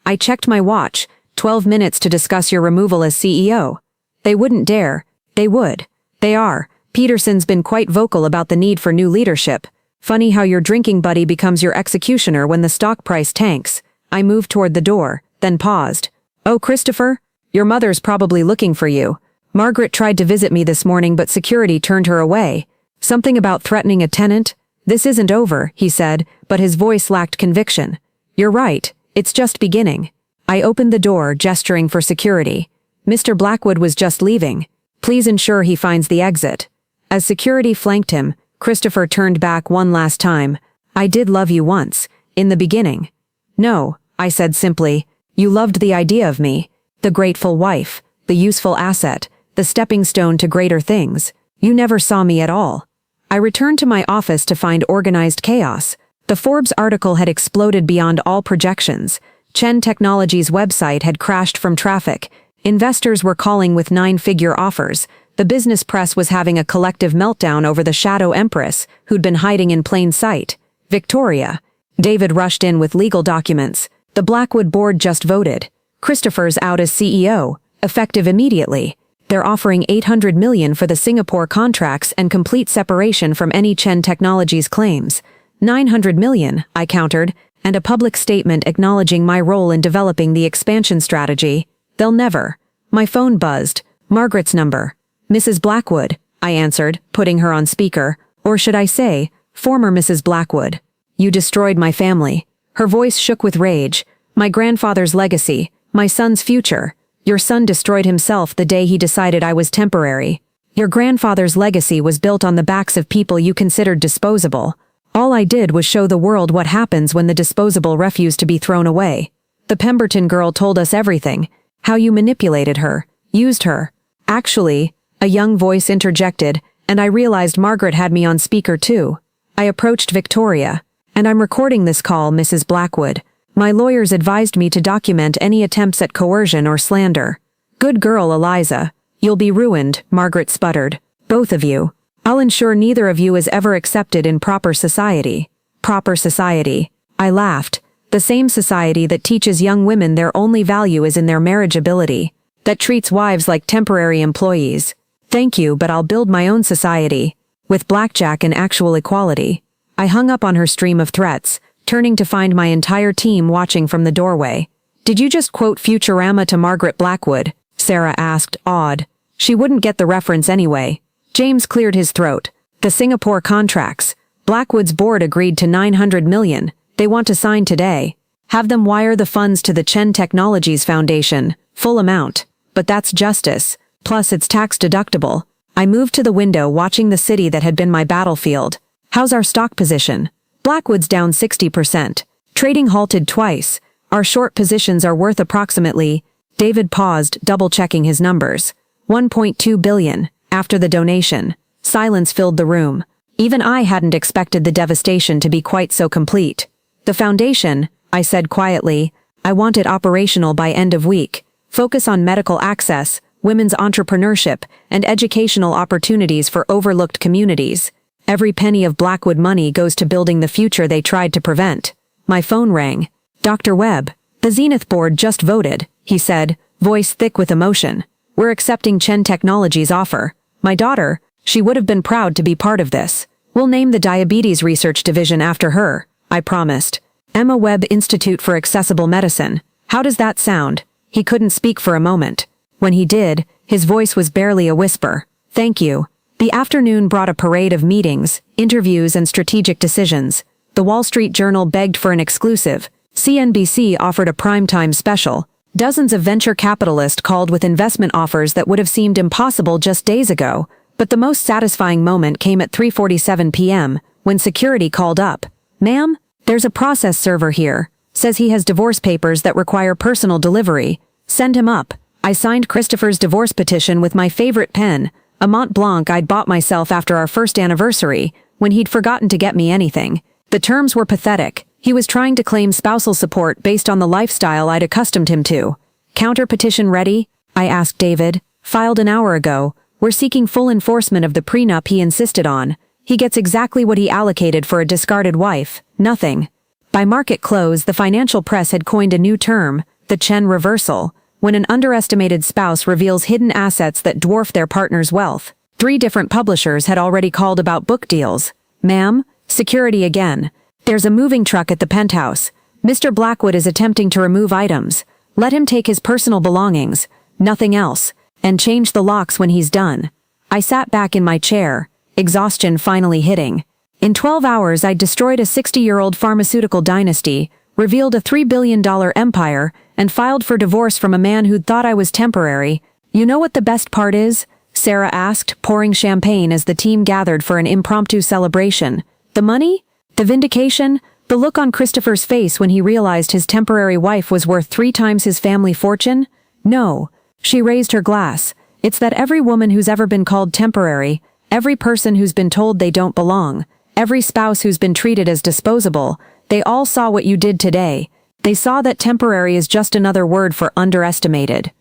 I checked my watch. 12 minutes to discuss your removal as CEO. They wouldn't dare. They would. They are. Peterson's been quite vocal about the need for new leadership. Funny how your drinking buddy becomes your executioner when the stock price tanks. I moved toward the door, then paused. Oh, Christopher? Your mother's probably looking for you. Margaret tried to visit me this morning but security turned her away. Something about threatening a tenant? This isn't over, he said, but his voice lacked conviction. You're right. It's just beginning. I opened the door, gesturing for security. Mr. Blackwood was just leaving. Please ensure he finds the exit. As security flanked him, Christopher turned back one last time. I did love you once, in the beginning. No, I said simply. You loved the idea of me. The grateful wife, the useful asset, the stepping stone to greater things. You never saw me at all. I returned to my office to find organized chaos. The Forbes article had exploded beyond all projections. Chen Technologies' website had crashed from traffic. Investors were calling with 9-figure offers. The business press was having a collective meltdown over the shadow empress who'd been hiding in plain sight. Victoria. David rushed in with legal documents. The Blackwood board just voted. Christopher's out as CEO, effective immediately. They're offering $800 million for the Singapore contracts and complete separation from any Chen Technologies claims. $900 million, I countered, and a public statement acknowledging my role in developing the expansion strategy. They'll never. My phone buzzed. Margaret's number. Mrs. Blackwood, I answered, putting her on speaker. Or should I say, former Mrs. Blackwood. You destroyed my family. Her voice shook with rage. My grandfather's legacy. My son's future. Your son destroyed himself the day he decided I was temporary. Your grandfather's legacy was built on the backs of people you considered disposable. All I did was show the world what happens when the disposable refuse to be thrown away. The Pemberton girl told us everything. How you manipulated her, used her. Actually, a young voice interjected, and I realized Margaret had me on speaker too. I approached Victoria. And I'm recording this call, Mrs. Blackwood. My lawyers advised me to document any attempts at coercion or slander. Good girl, Eliza. You'll be ruined, Margaret sputtered. Both of you. I'll ensure neither of you is ever accepted in proper society. Proper society. I laughed. The same society that teaches young women their only value is in their marriageability. That treats wives like temporary employees. Thank you, but I'll build my own society. With blackjack and actual equality. I hung up on her stream of threats, turning to find my entire team watching from the doorway. Did you just quote Futurama to Margaret Blackwood? Sarah asked, awed. She wouldn't get the reference anyway. James cleared his throat. The Singapore contracts. Blackwood's board agreed to $900 million. They want to sign today. Have them wire the funds to the Chen Technologies Foundation. Full amount. But that's justice. Plus it's tax deductible. I moved to the window watching the city that had been my battlefield. How's our stock position? Blackwood's down 60%. Trading halted twice. Our short positions are worth approximately... David paused, double-checking his numbers. $1.2 billion, after the donation. Silence filled the room. Even I hadn't expected the devastation to be quite so complete. The foundation, I said quietly, I want it operational by end of week. Focus on medical access, women's entrepreneurship, and educational opportunities for overlooked communities. Every penny of Blackwood money goes to building the future they tried to prevent. My phone rang. Dr. Webb, the Zenith board just voted, he said, voice thick with emotion. We're accepting Chen Technologies' offer. My daughter, she would have been proud to be part of this. We'll name the Diabetes Research Division after her, I promised. Emma Webb Institute for Accessible Medicine. How does that sound? He couldn't speak for a moment. When he did, his voice was barely a whisper. Thank you. The afternoon brought a parade of meetings, interviews, and strategic decisions. The Wall Street Journal begged for an exclusive. CNBC offered a primetime special. Dozens of venture capitalists called with investment offers that would have seemed impossible just days ago. But the most satisfying moment came at 3:47 p.m., when security called up. Ma'am, there's a process server here. Says he has divorce papers that require personal delivery. Send him up. I signed Christopher's divorce petition with my favorite pen, a Mont Blanc I'd bought myself after our first anniversary, when he'd forgotten to get me anything. The terms were pathetic. He was trying to claim spousal support based on the lifestyle I'd accustomed him to. Counter petition ready? I asked David. Filed an hour ago. We're seeking full enforcement of the prenup he insisted on. He gets exactly what he allocated for a discarded wife. Nothing. By market close, the financial press had coined a new term, the Chen reversal, when an underestimated spouse reveals hidden assets that dwarf their partner's wealth. 3 different publishers had already called about book deals. Ma'am, security again. There's a moving truck at the penthouse. Mr. Blackwood is attempting to remove items. Let him take his personal belongings, nothing else, and change the locks when he's done. I sat back in my chair, exhaustion finally hitting. In 12 hours I'd destroyed a 60-year-old pharmaceutical dynasty, revealed a $3 billion empire, and filed for divorce from a man who'd thought I was temporary. You know what the best part is? Sarah asked, pouring champagne as the team gathered for an impromptu celebration. The money? The vindication? The look on Christopher's face when he realized his temporary wife was worth 3 times his family fortune? No. She raised her glass. It's that every woman who's ever been called temporary, every person who's been told they don't belong, every spouse who's been treated as disposable, they all saw what you did today. They saw that temporary is just another word for underestimated.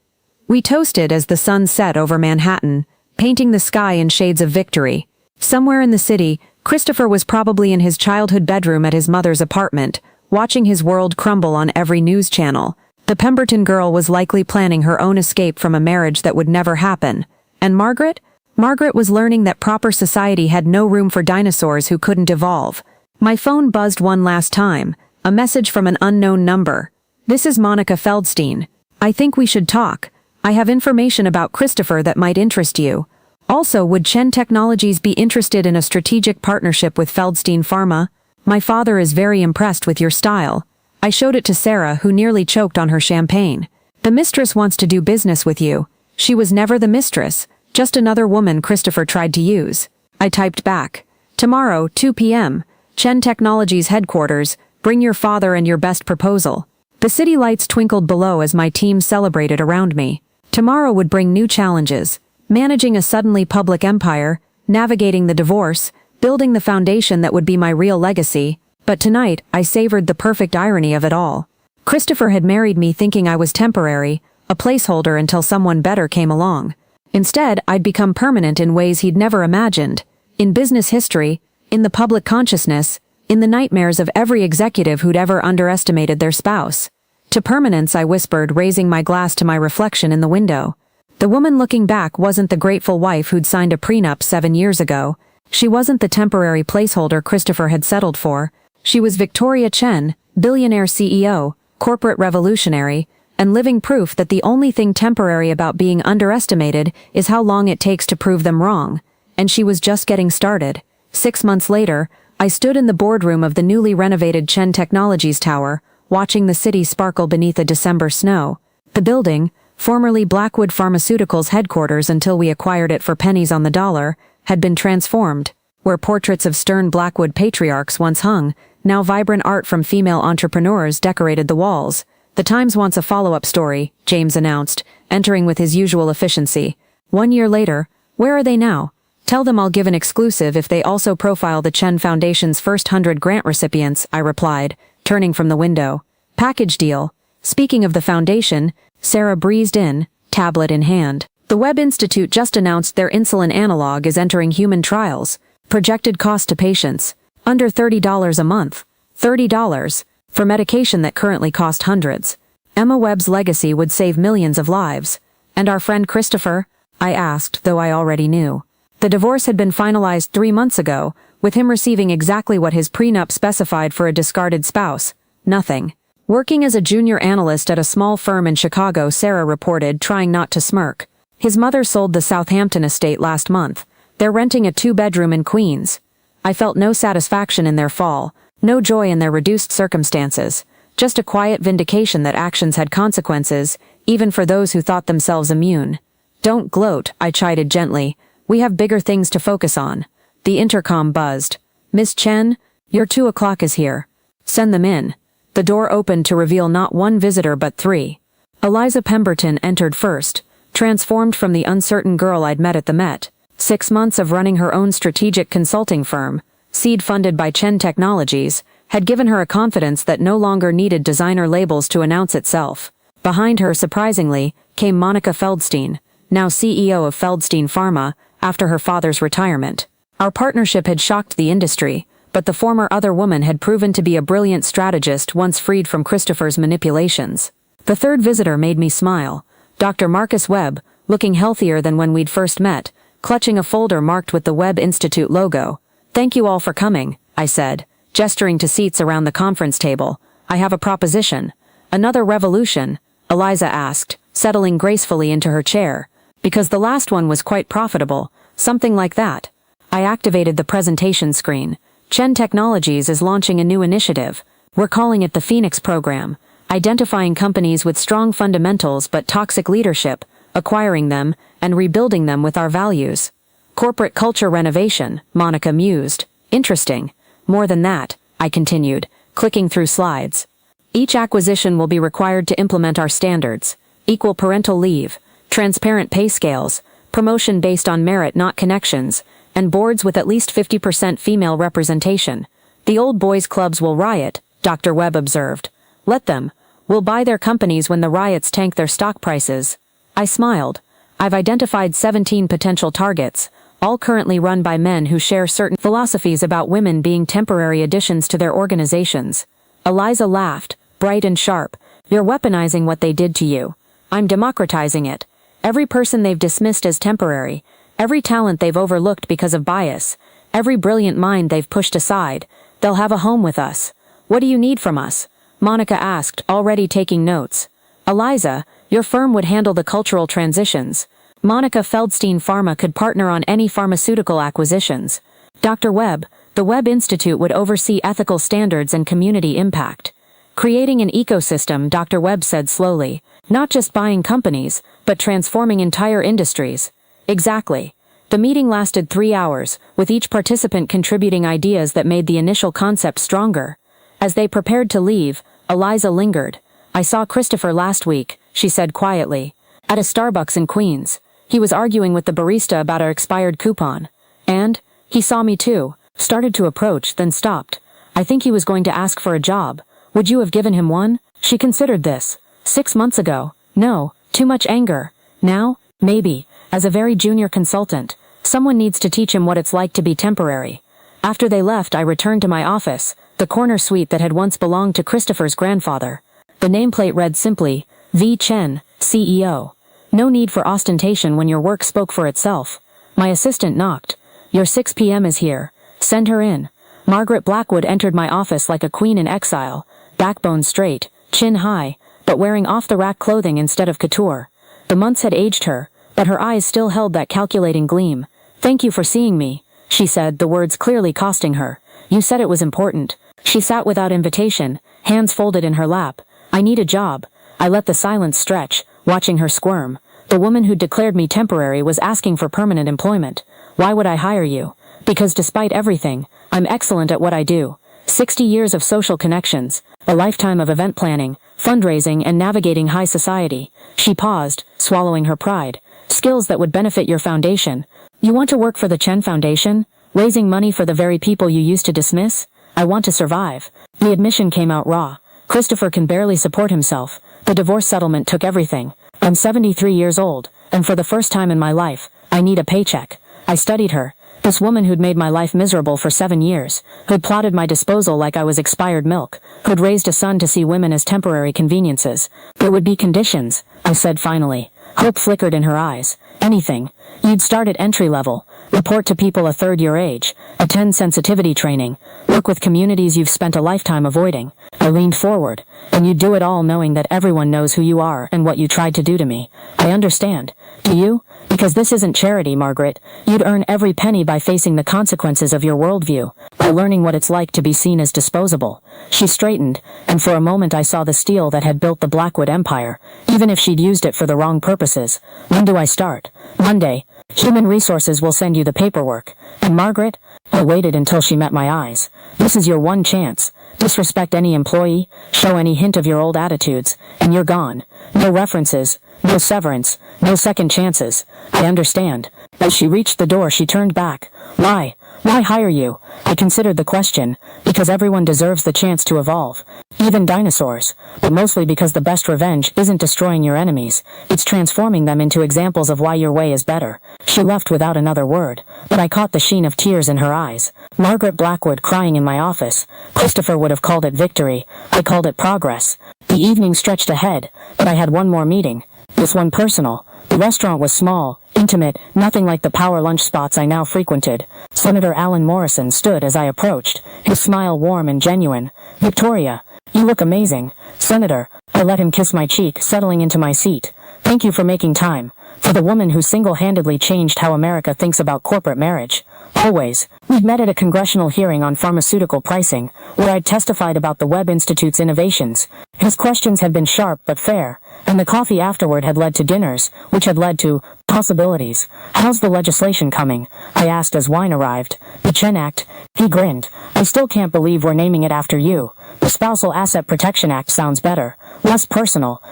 We toasted as the sun set over Manhattan, painting the sky in shades of victory. Somewhere in the city, Christopher was probably in his childhood bedroom at his mother's apartment, watching his world crumble on every news channel. The Pemberton girl was likely planning her own escape from a marriage that would never happen. And Margaret? Margaret was learning that proper society had no room for dinosaurs who couldn't evolve. My phone buzzed one last time, a message from an unknown number. This is Monica Feldstein. I think we should talk. I have information about Christopher that might interest you. Also, would Chen Technologies be interested in a strategic partnership with Feldstein Pharma? My father is very impressed with your style. I showed it to Sarah, who nearly choked on her champagne. The mistress wants to do business with you. She was never the mistress, just another woman Christopher tried to use. I typed back. Tomorrow, 2 p.m. Chen Technologies headquarters, bring your father and your best proposal. The city lights twinkled below as my team celebrated around me. Tomorrow would bring new challenges. Managing a suddenly public empire, navigating the divorce, building the foundation that would be my real legacy. But tonight, I savored the perfect irony of it all. Christopher had married me thinking I was temporary, a placeholder until someone better came along. Instead, I'd become permanent in ways he'd never imagined. In business history, in the public consciousness, in the nightmares of every executive who'd ever underestimated their spouse. To permanence, I whispered, raising my glass to my reflection in the window. The woman looking back wasn't the grateful wife who'd signed a prenup 7 years ago. She wasn't the temporary placeholder Christopher had settled for. She was Victoria Chen, billionaire CEO, corporate revolutionary, and living proof that the only thing temporary about being underestimated is how long it takes to prove them wrong. And she was just getting started. 6 months later, I stood in the boardroom of the newly renovated Chen Technologies Tower, watching the city sparkle beneath a December snow. The building, formerly Blackwood Pharmaceuticals headquarters until we acquired it for pennies on the dollar, had been transformed. Where portraits of stern Blackwood patriarchs once hung, now vibrant art from female entrepreneurs decorated the walls. The Times wants a follow-up story, James announced, entering with his usual efficiency. 1 year later, where are they now? Tell them I'll give an exclusive if they also profile the Chen Foundation's first 100 grant recipients, I replied, turning from the window. Package deal. Speaking of the foundation, Sarah breezed in, tablet in hand. The Webb Institute just announced their insulin analog is entering human trials. Projected cost to patients, under $30 a month. $30 for medication that currently cost hundreds. Emma Webb's legacy would save millions of lives. And our friend Christopher? I asked, though I already knew. The divorce had been finalized 3 months ago, with him receiving exactly what his prenup specified for a discarded spouse. Nothing. Working as a junior analyst at a small firm in Chicago, Sarah reported, trying not to smirk. His mother sold the Southampton estate last month. They're renting a 2-bedroom in Queens. I felt no satisfaction in their fall, no joy in their reduced circumstances, just a quiet vindication that actions had consequences, even for those who thought themselves immune. Don't gloat, I chided gently. We have bigger things to focus on. The intercom buzzed. Miss Chen, your 2 o'clock is here. Send them in. The door opened to reveal not 1 visitor but 3. Eliza Pemberton entered first, transformed from the uncertain girl I'd met at the Met. 6 months of running her own strategic consulting firm, seed funded by Chen Technologies, had given her a confidence that no longer needed designer labels to announce itself. Behind her, surprisingly, came Monica Feldstein, now CEO of Feldstein Pharma, after her father's retirement. Our partnership had shocked the industry, but the former other woman had proven to be a brilliant strategist once freed from Christopher's manipulations. The third visitor made me smile. Dr. Marcus Webb, looking healthier than when we'd first met, clutching a folder marked with the Webb Institute logo. "Thank you all for coming," I said, gesturing to seats around the conference table. "I have a proposition." "Another revolution?" Eliza asked, settling gracefully into her chair. "Because the last one was quite profitable, something like that." I activated the presentation screen. Chen Technologies is launching a new initiative. We're calling it the Phoenix Program, identifying companies with strong fundamentals but toxic leadership, acquiring them, and rebuilding them with our values. "Corporate culture renovation," Monica mused. "Interesting. More than that," I continued, clicking through slides. "Each acquisition will be required to implement our standards. Equal parental leave, transparent pay scales, promotion based on merit not connections, and boards with at least 50% female representation. The old boys' clubs will riot," Dr. Webb observed. "Let them. We'll buy their companies when the riots tank their stock prices." I smiled. "I've identified 17 potential targets, all currently run by men who share certain philosophies about women being temporary additions to their organizations." Eliza laughed, bright and sharp. "You're weaponizing what they did to you. I'm democratizing it. Every person they've dismissed as temporary, every talent they've overlooked because of bias, every brilliant mind they've pushed aside, they'll have a home with us." "What do you need from us?" Monica asked, already taking notes. "Eliza, your firm would handle the cultural transitions. Monica Feldstein Pharma could partner on any pharmaceutical acquisitions. Dr. Webb, the Webb Institute would oversee ethical standards and community impact. Creating an ecosystem," Dr. Webb said slowly. "Not just buying companies, but transforming entire industries." "Exactly." The meeting lasted 3 hours, with each participant contributing ideas that made the initial concept stronger. As they prepared to leave, Eliza lingered. "I saw Christopher last week," she said quietly. "At a Starbucks in Queens. He was arguing with the barista about our expired coupon. And he saw me too, started to approach, then stopped. I think he was going to ask for a job. Would you have given him one?" She considered this. 6 months ago. No, too much anger. Now, maybe, as a very junior consultant, someone needs to teach him what it's like to be temporary. After they left, I returned to my office, the corner suite that had once belonged to Christopher's grandfather. The nameplate read simply, V. Chen, CEO. No need for ostentation when your work spoke for itself. My assistant knocked. "Your 6 p.m. is here. Send her in." Margaret Blackwood entered my office like a queen in exile, backbone straight, chin high, but wearing off-the-rack clothing instead of couture. The months had aged her, but her eyes still held that calculating gleam. "Thank you for seeing me," she said, the words clearly costing her. "You said it was important." She sat without invitation, hands folded in her lap. "I need a job." I let the silence stretch, watching her squirm. The woman who declared me temporary was asking for permanent employment. "Why would I hire you?" "Because despite everything, I'm excellent at what I do. 60 years of social connections, a lifetime of event planning, fundraising and navigating high society." She paused, swallowing her pride. "Skills that would benefit your foundation." "You want to work for the Chen Foundation? Raising money for the very people you used to dismiss?" "I want to survive." The admission came out raw. "Christopher can barely support himself. The divorce settlement took everything. I'm 73 years old, and for the first time in my life, I need a paycheck." I studied her. This woman who'd made my life miserable for 7 years, who'd plotted my disposal like I was expired milk, who'd raised a son to see women as temporary conveniences. "There would be conditions," I said finally. Hope flickered in her eyes. "Anything. You'd start at entry level, report to people a third your age, attend sensitivity training, work with communities you've spent a lifetime avoiding." I leaned forward. "And you'd do it all knowing that everyone knows who you are and what you tried to do to me." "I understand. Do you? Because this isn't charity, Margaret. You'd earn every penny by facing the consequences of your worldview, by learning what it's like to be seen as disposable." She straightened, and for a moment I saw the steel that had built the Blackwood Empire, even if she'd used it for the wrong purposes. "When do I start?" "Monday. Human Resources will send you the paperwork." "And Margaret?" I waited until she met my eyes. "This is your one chance. Disrespect any employee, show any hint of your old attitudes, and you're gone. No references, no severance, no second chances." "I understand." As she reached the door, she turned back. "Why? Why hire you? I considered the question, because everyone deserves the chance to evolve. Even dinosaurs. But mostly because the best revenge isn't destroying your enemies, it's transforming them into examples of why your way is better. She left without another word, but I caught the sheen of tears in her eyes. Margaret Blackwood crying in my office. Christopher would have called it victory. I called it progress. The evening stretched ahead, but I had one more meeting. This one personal. The restaurant was small, intimate, nothing like the power lunch spots I now frequented. Senator Alan Morrison stood as I approached, his smile warm and genuine. "Victoria, you look amazing." "Senator," I let him kiss my cheek, settling into my seat. "Thank you for making time. For the woman who single-handedly changed how America thinks about corporate marriage. Always." We'd met at a congressional hearing on pharmaceutical pricing, where I'd testified about the Webb Institute's innovations. His questions had been sharp but fair, and the coffee afterward had led to dinners, which had led to possibilities. "How's the legislation coming?" I asked as wine arrived. "The Chen Act." He grinned. "I still can't believe we're naming it after you. The Spousal Asset Protection Act sounds better. Less personal."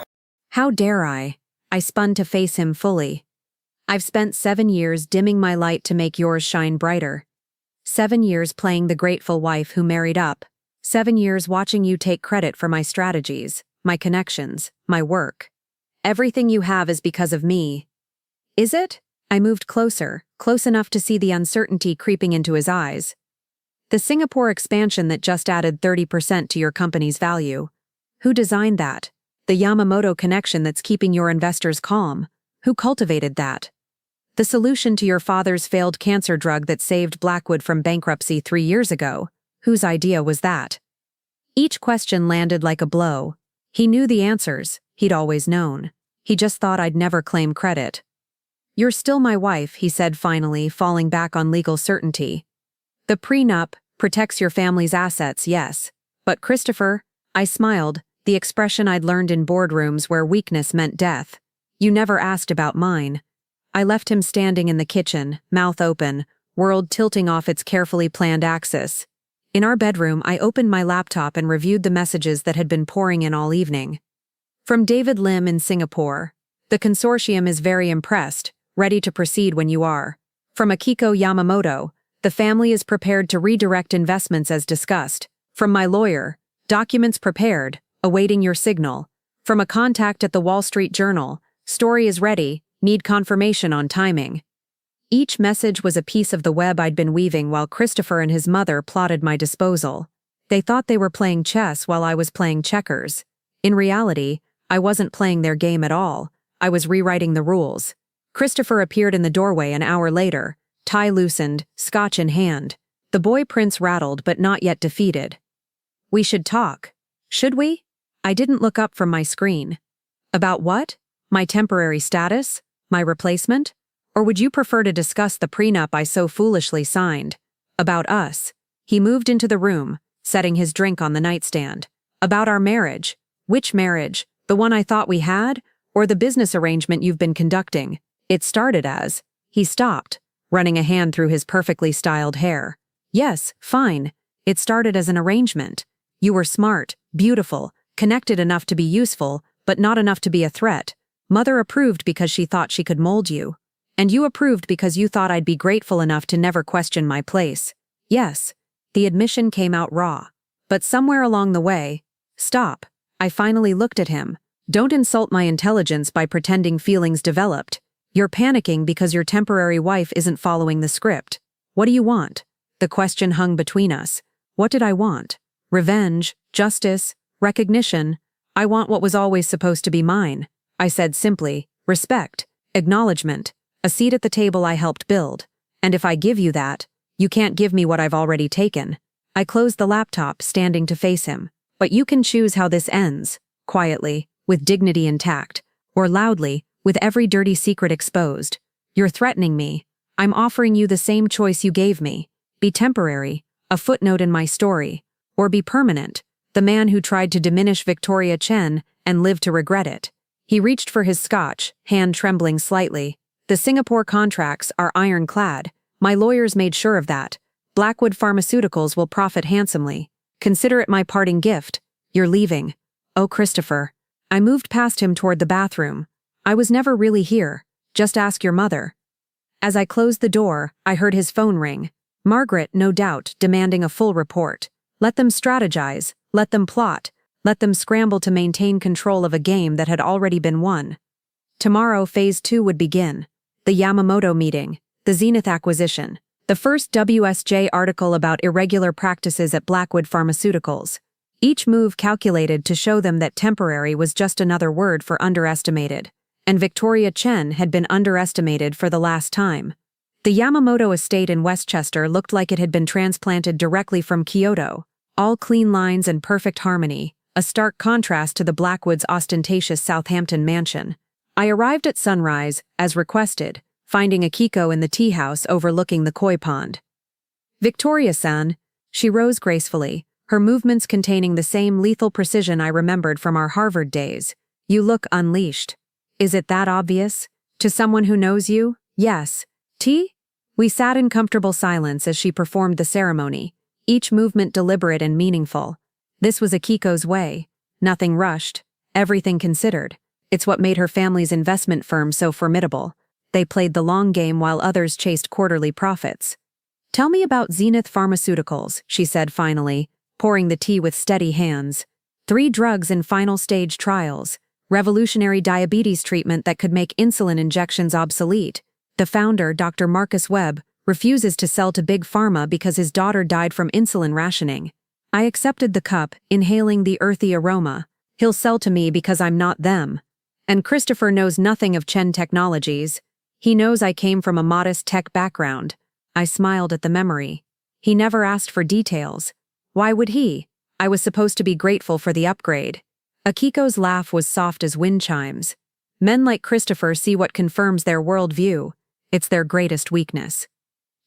How dare I? I spun to face him fully. "I've spent 7 years dimming my light to make yours shine brighter. 7 years playing the grateful wife who married up. 7 years watching you take credit for my strategies, my connections, my work. Everything you have is because of me." "Is it?" I moved closer, close enough to see the uncertainty creeping into his eyes. "The Singapore expansion that just added 30% to your company's value. Who designed that? The Yamamoto connection that's keeping your investors calm. Who cultivated that? The solution to your father's failed cancer drug that saved Blackwood from bankruptcy 3 years ago. Whose idea was that?" Each question landed like a blow. He knew the answers, he'd always known. He just thought I'd never claim credit. "You're still my wife," he said finally, falling back on legal certainty. "The prenup protects your family's assets, yes. But Christopher," I smiled, the expression I'd learned in boardrooms where weakness meant death. "You never asked about mine." I left him standing in the kitchen, mouth open, world tilting off its carefully planned axis. In our bedroom, I opened my laptop and reviewed the messages that had been pouring in all evening. From David Lim in Singapore. "The consortium is very impressed, ready to proceed when you are." From Akiko Yamamoto. "The family is prepared to redirect investments as discussed." From my lawyer. "Documents prepared, awaiting your signal." From a contact at the Wall Street Journal. "Story is ready, need confirmation on timing." Each message was a piece of the web I'd been weaving while Christopher and his mother plotted my disposal. They thought they were playing chess while I was playing checkers. In reality, I wasn't playing their game at all. I was rewriting the rules. Christopher appeared in the doorway an hour later, tie loosened, scotch in hand. The boy prince rattled but not yet defeated. "We should talk." "Should we?" I didn't look up from my screen. "About what? My temporary status? My replacement? Or would you prefer to discuss the prenup I so foolishly signed? About us." He moved into the room, setting his drink on the nightstand. "About our marriage." "Which marriage? The one I thought we had? Or the business arrangement you've been conducting?" "It started as..." He stopped, running a hand through his perfectly styled hair. "Yes, fine. It started as an arrangement. You were smart, beautiful, connected enough to be useful, but not enough to be a threat. Mother approved because she thought she could mold you. And you approved because you thought I'd be grateful enough to never question my place." Yes, the admission came out raw. But somewhere along the way... Stop. I finally looked at him. "Don't insult my intelligence by pretending feelings developed. You're panicking because your temporary wife isn't following the script. What do you want?" The question hung between us. What did I want? Revenge, justice, recognition. "I want what was always supposed to be mine," I said simply. "Respect, acknowledgement, a seat at the table I helped build. And if I give you that, you can't give me what I've already taken." I closed the laptop, standing to face him. "But you can choose how this ends." Quietly, with dignity intact, or loudly, with every dirty secret exposed. "You're threatening me. I'm offering you the same choice you gave me. Be temporary, a footnote in my story, or be permanent, the man who tried to diminish Victoria Chen and lived to regret it." He reached for his scotch, hand trembling slightly. "The Singapore contracts are ironclad. My lawyers made sure of that. Blackwood Pharmaceuticals will profit handsomely. Consider it my parting gift. You're leaving." "Oh, Christopher." I moved past him toward the bathroom. "I was never really here. Just ask your mother." As I closed the door, I heard his phone ring. Margaret, no doubt, demanding a full report. Let them strategize, let them plot, let them scramble to maintain control of a game that had already been won. Tomorrow, Phase 2 would begin. The Yamamoto meeting, the Zenith acquisition, the first WSJ article about irregular practices at Blackwood Pharmaceuticals. Each move calculated to show them that temporary was just another word for underestimated, and Victoria Chen had been underestimated for the last time. The Yamamoto estate in Westchester looked like it had been transplanted directly from Kyoto, all clean lines and perfect harmony, a stark contrast to the Blackwood's ostentatious Southampton mansion. I arrived at sunrise, as requested, finding Akiko in the tea house overlooking the koi pond. "Victoria-san," she rose gracefully, her movements containing the same lethal precision I remembered from our Harvard days. "You look unleashed. Is it that obvious? To someone who knows you? Yes. Tea?" We sat in comfortable silence as she performed the ceremony, each movement deliberate and meaningful. This was Akiko's way. Nothing rushed, everything considered. It's what made her family's investment firm so formidable. They played the long game while others chased quarterly profits. "Tell me about Zenith Pharmaceuticals," she said finally, pouring the tea with steady hands. 3 drugs in final stage trials. Revolutionary diabetes treatment that could make insulin injections obsolete. The founder, Dr. Marcus Webb, refuses to sell to Big Pharma because his daughter died from insulin rationing. I accepted the cup, inhaling the earthy aroma. He'll sell to me because I'm not them. And Christopher knows nothing of Chen Technologies. He knows I came from a modest tech background. I smiled at the memory. He never asked for details. Why would he? I was supposed to be grateful for the upgrade. Akiko's laugh was soft as wind chimes. Men like Christopher see what confirms their worldview. It's their greatest weakness.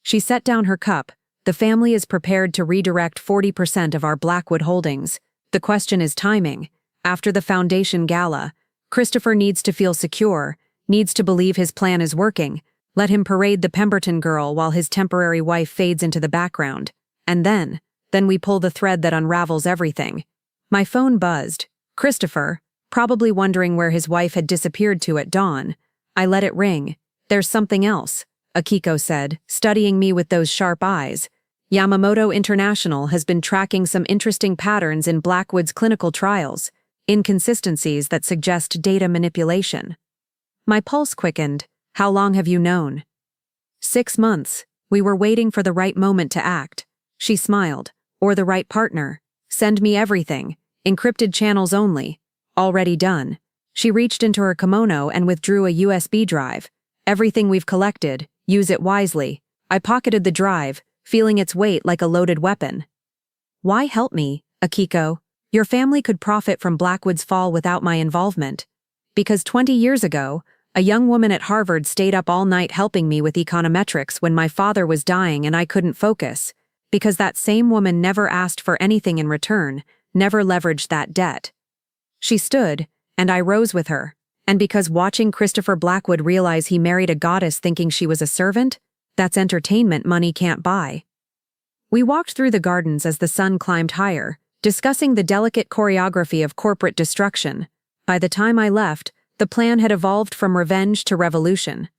She set down her cup. The family is prepared to redirect 40% of our Blackwood holdings. The question is timing. After the foundation gala, Christopher needs to feel secure, needs to believe his plan is working. Let him parade the Pemberton girl while his temporary wife fades into the background. And then we pull the thread that unravels everything. My phone buzzed. Christopher, probably wondering where his wife had disappeared to at dawn. I let it ring. "There's something else," Akiko said, studying me with those sharp eyes. "Yamamoto International has been tracking some interesting patterns in Blackwood's clinical trials, inconsistencies that suggest data manipulation." My pulse quickened. "How long have you known?" 6 months. We were waiting for the right moment to act. She smiled. "Or the right partner. Send me everything. Encrypted channels only. Already done." She reached into her kimono and withdrew a USB drive. "Everything we've collected, use it wisely." I pocketed the drive, feeling its weight like a loaded weapon. "Why help me, Akiko? Your family could profit from Blackwood's fall without my involvement. Because 20 years ago, a young woman at Harvard stayed up all night helping me with econometrics when my father was dying and I couldn't focus. Because that same woman never asked for anything in return, never leveraged that debt." She stood, and I rose with her. And because watching Christopher Blackwood realize he married a goddess thinking she was a servant, that's entertainment money can't buy. We walked through the gardens as the sun climbed higher, discussing the delicate choreography of corporate destruction. By the time I left, the plan had evolved from revenge to revolution.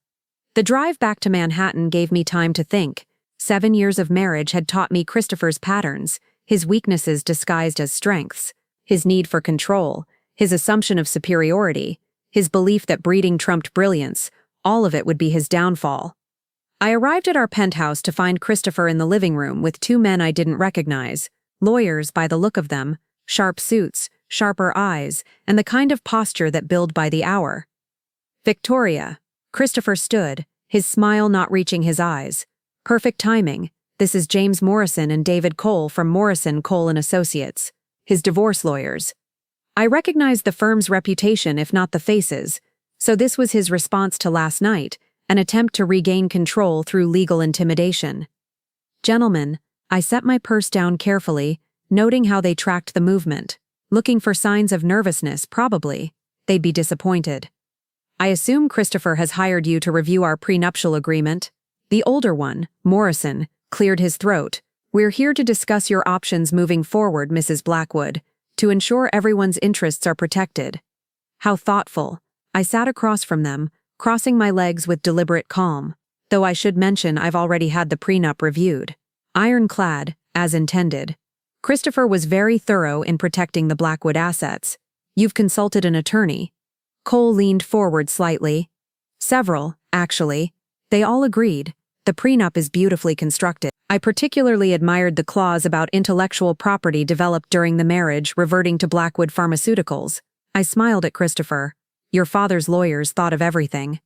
The drive back to Manhattan gave me time to think. 7 years of marriage had taught me Christopher's patterns, his weaknesses disguised as strengths, his need for control, his assumption of superiority, his belief that breeding trumped brilliance. All of it would be his downfall. I arrived at our penthouse to find Christopher in the living room with 2 men I didn't recognize, lawyers by the look of them, sharp suits, sharper eyes, and the kind of posture that billed by the hour. "Victoria." Christopher stood, his smile not reaching his eyes. "Perfect timing. This is James Morrison and David Cole from Morrison, Cole & Associates, his divorce lawyers." I recognized the firm's reputation if not the faces, so this was his response to last night, an attempt to regain control through legal intimidation. "Gentlemen," I set my purse down carefully, noting how they tracked the movement. Looking for signs of nervousness, probably. They'd be disappointed. "I assume Christopher has hired you to review our prenuptial agreement." The older one, Morrison, cleared his throat. "We're here to discuss your options moving forward, Mrs. Blackwood, to ensure everyone's interests are protected." How thoughtful. I sat across from them, crossing my legs with deliberate calm, though I should mention I've already had the prenup reviewed. Ironclad, as intended. Christopher was very thorough in protecting the Blackwood assets. You've consulted an attorney. Cole leaned forward slightly. Several, actually. They all agreed. The prenup is beautifully constructed. I particularly admired the clause about intellectual property developed during the marriage reverting to Blackwood Pharmaceuticals. I smiled at Christopher. Your father's lawyers thought of everything.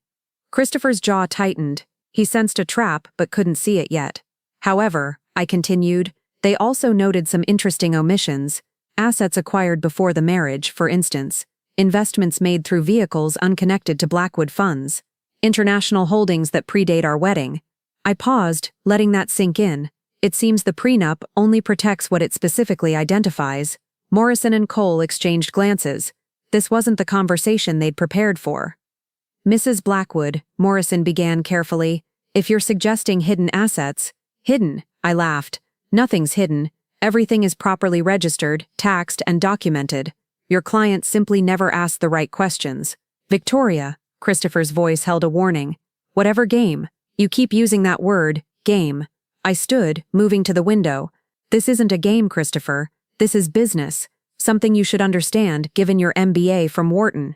Christopher's jaw tightened. He sensed a trap but couldn't see it yet. However, I continued, they also noted some interesting omissions. Assets acquired before the marriage, for instance. Investments made through vehicles unconnected to Blackwood funds. International holdings that predate our wedding. I paused, letting that sink in. It seems the prenup only protects what it specifically identifies. Morrison and Cole exchanged glances. This wasn't the conversation they'd prepared for. Mrs. Blackwood, Morrison began carefully, if you're suggesting hidden assets. Hidden, I laughed. Nothing's hidden. Everything is properly registered, taxed, and documented. Your client simply never asked the right questions. Victoria, Christopher's voice held a warning. Whatever game. You keep using that word, game. I stood, moving to the window. This isn't a game, Christopher. This is business. Something you should understand, given your MBA from Wharton.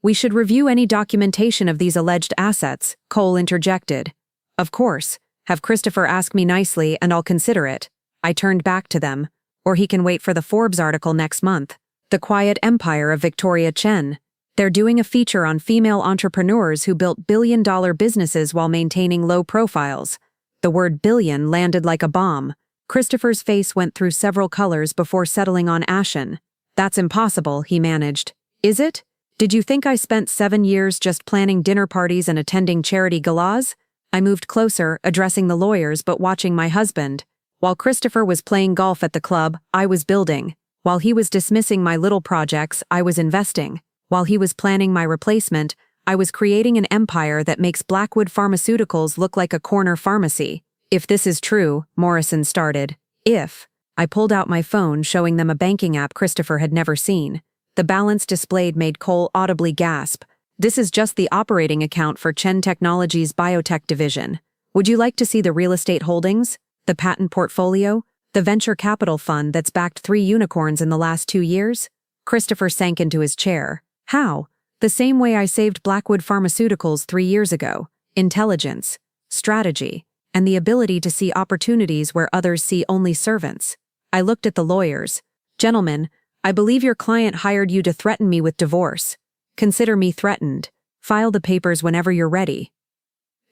We should review any documentation of these alleged assets, Cole interjected. Of course. Have Christopher ask me nicely and I'll consider it. I turned back to them. Or he can wait for the Forbes article next month. The Quiet Empire of Victoria Chen. They're doing a feature on female entrepreneurs who built billion-dollar businesses while maintaining low profiles. The word billion landed like a bomb. Christopher's face went through several colors before settling on ashen. That's impossible, he managed. Is it? Did you think I spent 7 years just planning dinner parties and attending charity galas? I moved closer, addressing the lawyers but watching my husband. While Christopher was playing golf at the club, I was building. While he was dismissing my little projects, I was investing. While he was planning my replacement, I was creating an empire that makes Blackwood Pharmaceuticals look like a corner pharmacy. If this is true, Morrison started. If. I pulled out my phone, showing them a banking app Christopher had never seen. The balance displayed made Cole audibly gasp. This is just the operating account for Chen Technologies' biotech division. Would you like to see the real estate holdings? The patent portfolio? The venture capital fund that's backed 3 unicorns in the last 2 years? Christopher sank into his chair. How? The same way I saved Blackwood Pharmaceuticals 3 years ago. Intelligence, strategy, and the ability to see opportunities where others see only servants. I looked at the lawyers. Gentlemen, I believe your client hired you to threaten me with divorce. Consider me threatened. File the papers whenever you're ready.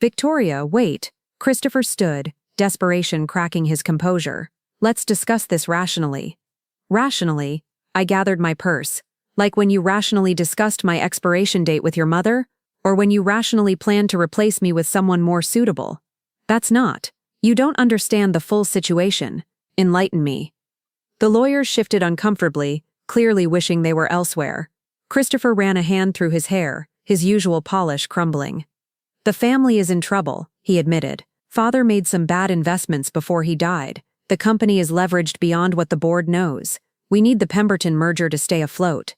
Victoria, wait. Christopher stood, desperation cracking his composure. Let's discuss this rationally. Rationally? I gathered my purse. Like when you rationally discussed my expiration date with your mother? Or when you rationally planned to replace me with someone more suitable? That's not. You don't understand the full situation. Enlighten me. The lawyers shifted uncomfortably, clearly wishing they were elsewhere. Christopher ran a hand through his hair, his usual polish crumbling. The family is in trouble, he admitted. Father made some bad investments before he died. The company is leveraged beyond what the board knows. We need the Pemberton merger to stay afloat.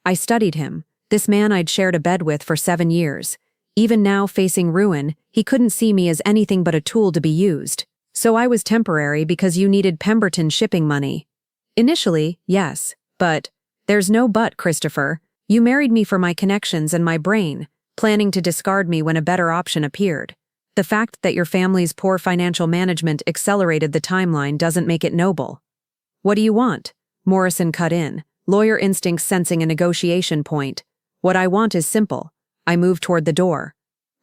I studied him. This man I'd shared a bed with for 7 years. Even now facing ruin, he couldn't see me as anything but a tool to be used. So I was temporary because you needed Pemberton shipping money. Initially, yes. But there's no but, Christopher. You married me for my connections and my brain, planning to discard me when a better option appeared. The fact that your family's poor financial management accelerated the timeline doesn't make it noble. What do you want? Morrison cut in, lawyer instincts sensing a negotiation point. What I want is simple. I moved toward the door.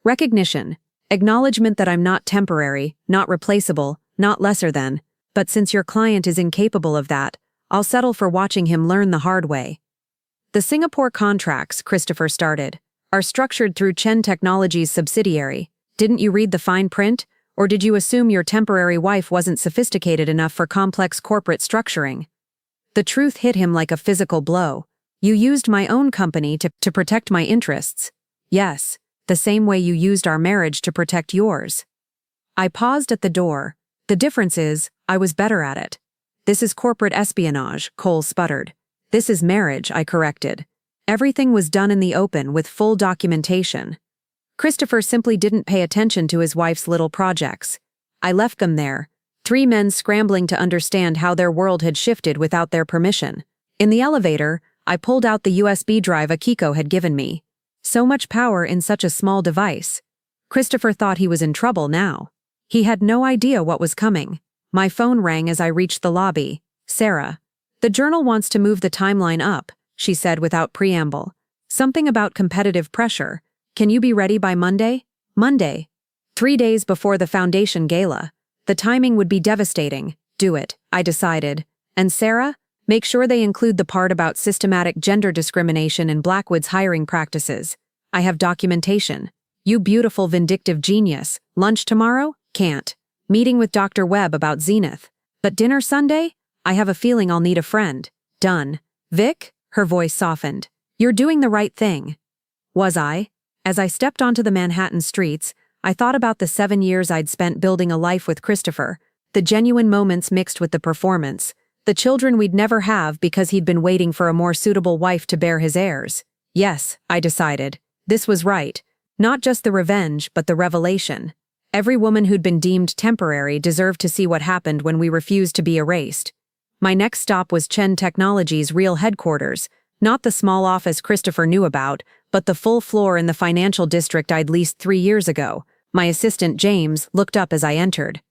Recognition. Acknowledgement that I'm not temporary, not replaceable, not lesser than. But since your client is incapable of that, I'll settle for watching him learn the hard way. The Singapore contracts, Christopher started, are structured through Chen Technologies' subsidiary. Didn't you read the fine print? Or did you assume your temporary wife wasn't sophisticated enough for complex corporate structuring? The truth hit him like a physical blow. You used my own company to protect my interests. Yes, the same way you used our marriage to protect yours. I paused at the door. The difference is, I was better at it. This is corporate espionage, Cole sputtered. This is marriage, I corrected. Everything was done in the open with full documentation. Christopher simply didn't pay attention to his wife's little projects. I left them there. Three men scrambling to understand how their world had shifted without their permission. In the elevator, I pulled out the USB drive Akiko had given me. So much power in such a small device. Christopher thought he was in trouble now. He had no idea what was coming. My phone rang as I reached the lobby. Sarah. The journal wants to move the timeline up, she said without preamble. Something about competitive pressure. Can you be ready by Monday? Monday. 3 days before the foundation gala. The timing would be devastating. Do it, I decided. And Sarah? Make sure they include the part about systematic gender discrimination in Blackwood's hiring practices. I have documentation. You beautiful vindictive genius. Lunch tomorrow? Can't. Meeting with Dr. Webb about Zenith. But dinner Sunday? I have a feeling I'll need a friend. Done. Vic? Her voice softened. You're doing the right thing. Was I? As I stepped onto the Manhattan streets, I thought about the 7 years I'd spent building a life with Christopher, the genuine moments mixed with the performance, the children we'd never have because he'd been waiting for a more suitable wife to bear his heirs. Yes, I decided. This was right. Not just the revenge, but the revelation. Every woman who'd been deemed temporary deserved to see what happened when we refused to be erased. My next stop was Chen Technologies' real headquarters, not the small office Christopher knew about, but the full floor in the financial district I'd leased 3 years ago. My assistant, James, looked up as I entered.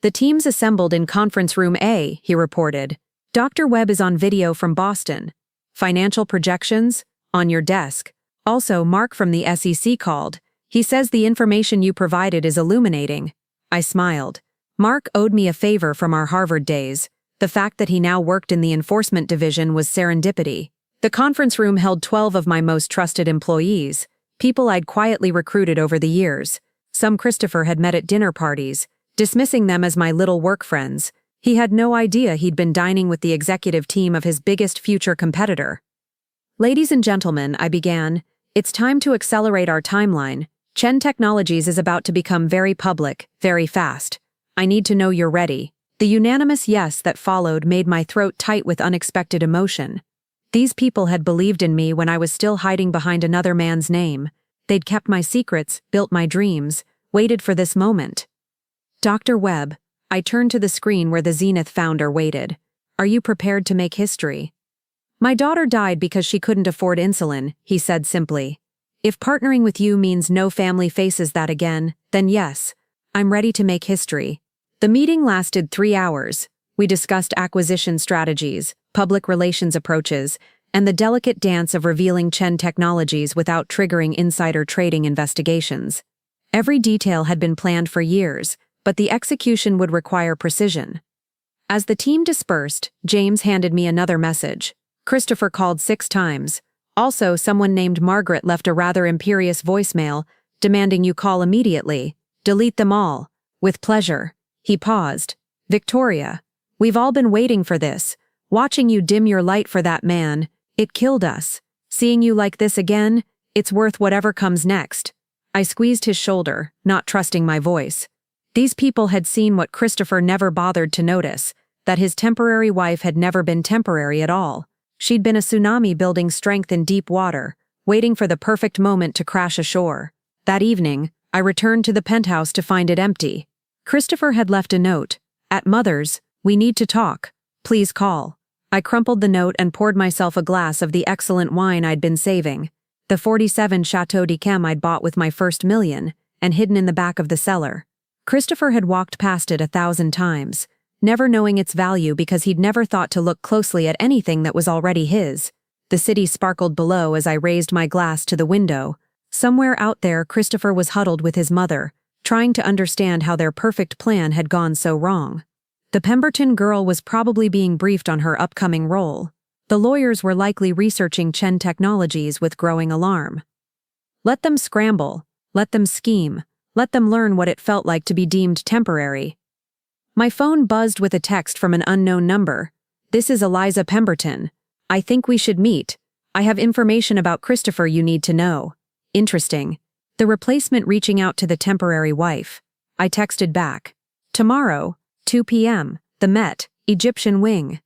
The team's assembled in conference room A, he reported. Dr. Webb is on video from Boston. Financial projections? On your desk. Also, Mark from the SEC called. He says the information you provided is illuminating. I smiled. Mark owed me a favor from our Harvard days. The fact that he now worked in the enforcement division was serendipity. The conference room held 12 of my most trusted employees, people I'd quietly recruited over the years. Some Christopher had met at dinner parties, dismissing them as my little work friends. He had no idea he'd been dining with the executive team of his biggest future competitor. Ladies and gentlemen, I began, it's time to accelerate our timeline. Chen Technologies is about to become very public, very fast. I need to know you're ready. The unanimous yes that followed made my throat tight with unexpected emotion. These people had believed in me when I was still hiding behind another man's name. They'd kept my secrets, built my dreams, waited for this moment. Dr. Webb, I turned to the screen where the Zenith founder waited. Are you prepared to make history? My daughter died because she couldn't afford insulin, he said simply. If partnering with you means no family faces that again, then yes, I'm ready to make history. The meeting lasted 3 hours. We discussed acquisition strategies, public relations approaches, and the delicate dance of revealing Chen Technologies without triggering insider trading investigations. Every detail had been planned for years, but the execution would require precision. As the team dispersed, James handed me another message. Christopher called 6 times. Also, someone named Margaret left a rather imperious voicemail, demanding you call immediately. Delete them all. With pleasure. He paused. Victoria, we've all been waiting for this. Watching you dim your light for that man, it killed us. Seeing you like this again, it's worth whatever comes next. I squeezed his shoulder, not trusting my voice. These people had seen what Christopher never bothered to notice, that his temporary wife had never been temporary at all. She'd been a tsunami building strength in deep water, waiting for the perfect moment to crash ashore. That evening, I returned to the penthouse to find it empty. Christopher had left a note. At Mother's, we need to talk. Please call. I crumpled the note and poured myself a glass of the excellent wine I'd been saving. The 47 Chateau d'Yquem I'd bought with my first million, and hidden in the back of the cellar. Christopher had walked past it 1,000 times, never knowing its value because he'd never thought to look closely at anything that was already his. The city sparkled below as I raised my glass to the window. Somewhere out there, Christopher was huddled with his mother, trying to understand how their perfect plan had gone so wrong. The Pemberton girl was probably being briefed on her upcoming role. The lawyers were likely researching Chen Technologies with growing alarm. Let them scramble. Let them scheme. Let them learn what it felt like to be deemed temporary. My phone buzzed with a text from an unknown number. This is Eliza Pemberton. I think we should meet. I have information about Christopher you need to know. Interesting. The replacement reaching out to the temporary wife. I texted back. Tomorrow, 2 p.m., the Met, Egyptian wing.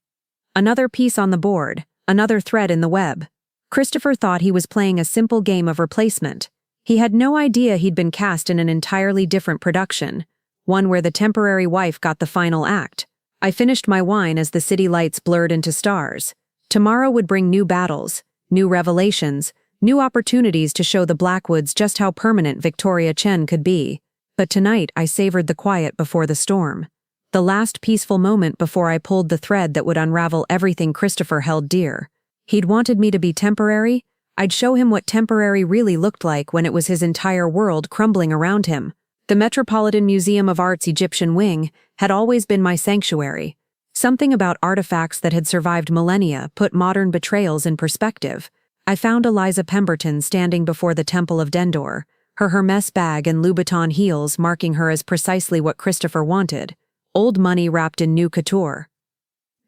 Another piece on the board, another thread in the web. Christopher thought he was playing a simple game of replacement. He had no idea he'd been cast in an entirely different production, one where the temporary wife got the final act. I finished my wine as the city lights blurred into stars. Tomorrow would bring new battles, new revelations, new opportunities to show the Blackwoods just how permanent Victoria Chen could be. But tonight I savored the quiet before the storm. The last peaceful moment before I pulled the thread that would unravel everything Christopher held dear. He'd wanted me to be temporary. I'd show him what temporary really looked like when it was his entire world crumbling around him. The Metropolitan Museum of Art's Egyptian wing had always been my sanctuary. Something about artifacts that had survived millennia put modern betrayals in perspective. I found Eliza Pemberton standing before the Temple of Dendor, her Hermes bag and Louboutin heels marking her as precisely what Christopher wanted, old money wrapped in new couture.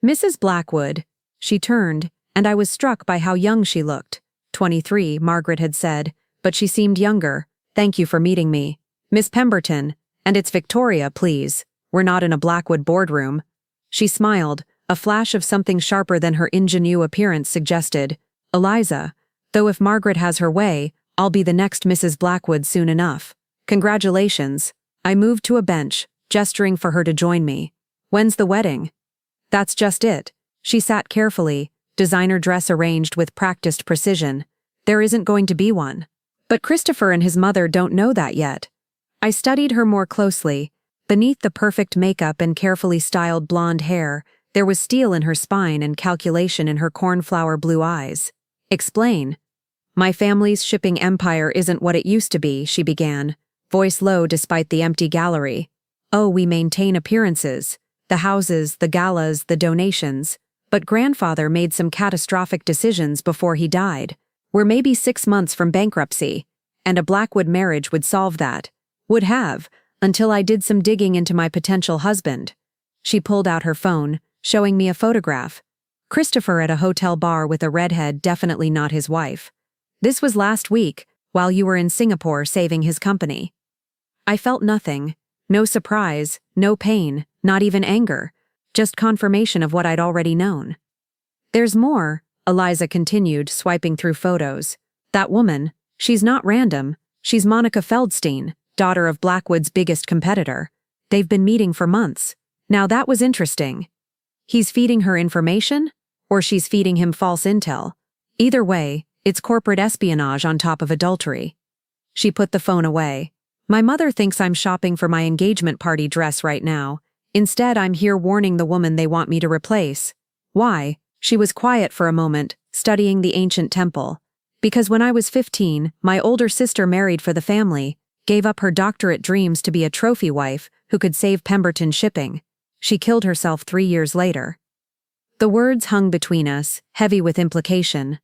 "Mrs. Blackwood," she turned, and I was struck by how young she looked. 23, Margaret had said, but she seemed younger. "Thank you for meeting me. Miss Pemberton, and it's Victoria, please. We're not in a Blackwood boardroom." She smiled, a flash of something sharper than her ingenue appearance suggested. "Eliza, though if Margaret has her way, I'll be the next Mrs. Blackwood soon enough. Congratulations." I moved to a bench, gesturing for her to join me. "When's the wedding?" "That's just it." She sat carefully, designer dress arranged with practiced precision. "There isn't going to be one. But Christopher and his mother don't know that yet." I studied her more closely. Beneath the perfect makeup and carefully styled blonde hair, there was steel in her spine and calculation in her cornflower blue eyes. "Explain." "My family's shipping empire isn't what it used to be," she began, voice low despite the empty gallery. "Oh, we maintain appearances. The houses, the galas, the donations. But grandfather made some catastrophic decisions before he died. We're maybe 6 months from bankruptcy, and a Blackwood marriage would solve that. Would have, until I did some digging into my potential husband." She pulled out her phone, showing me a photograph. Christopher at a hotel bar with a redhead, definitely not his wife. "This was last week, while you were in Singapore saving his company." I felt nothing. No surprise, no pain, not even anger. Just confirmation of what I'd already known. "There's more," Eliza continued, swiping through photos. "That woman, she's not random. She's Monica Feldstein, daughter of Blackwood's biggest competitor. They've been meeting for months. Now that was interesting. He's feeding her information? Or she's feeding him false intel? Either way, it's corporate espionage on top of adultery." She put the phone away. "My mother thinks I'm shopping for my engagement party dress right now. Instead, I'm here warning the woman they want me to replace." "Why?" She was quiet for a moment, studying the ancient temple. "Because when I was 15, my older sister married for the family, gave up her doctorate dreams to be a trophy wife who could save Pemberton shipping. She killed herself 3 years later." The words hung between us, heavy with implication.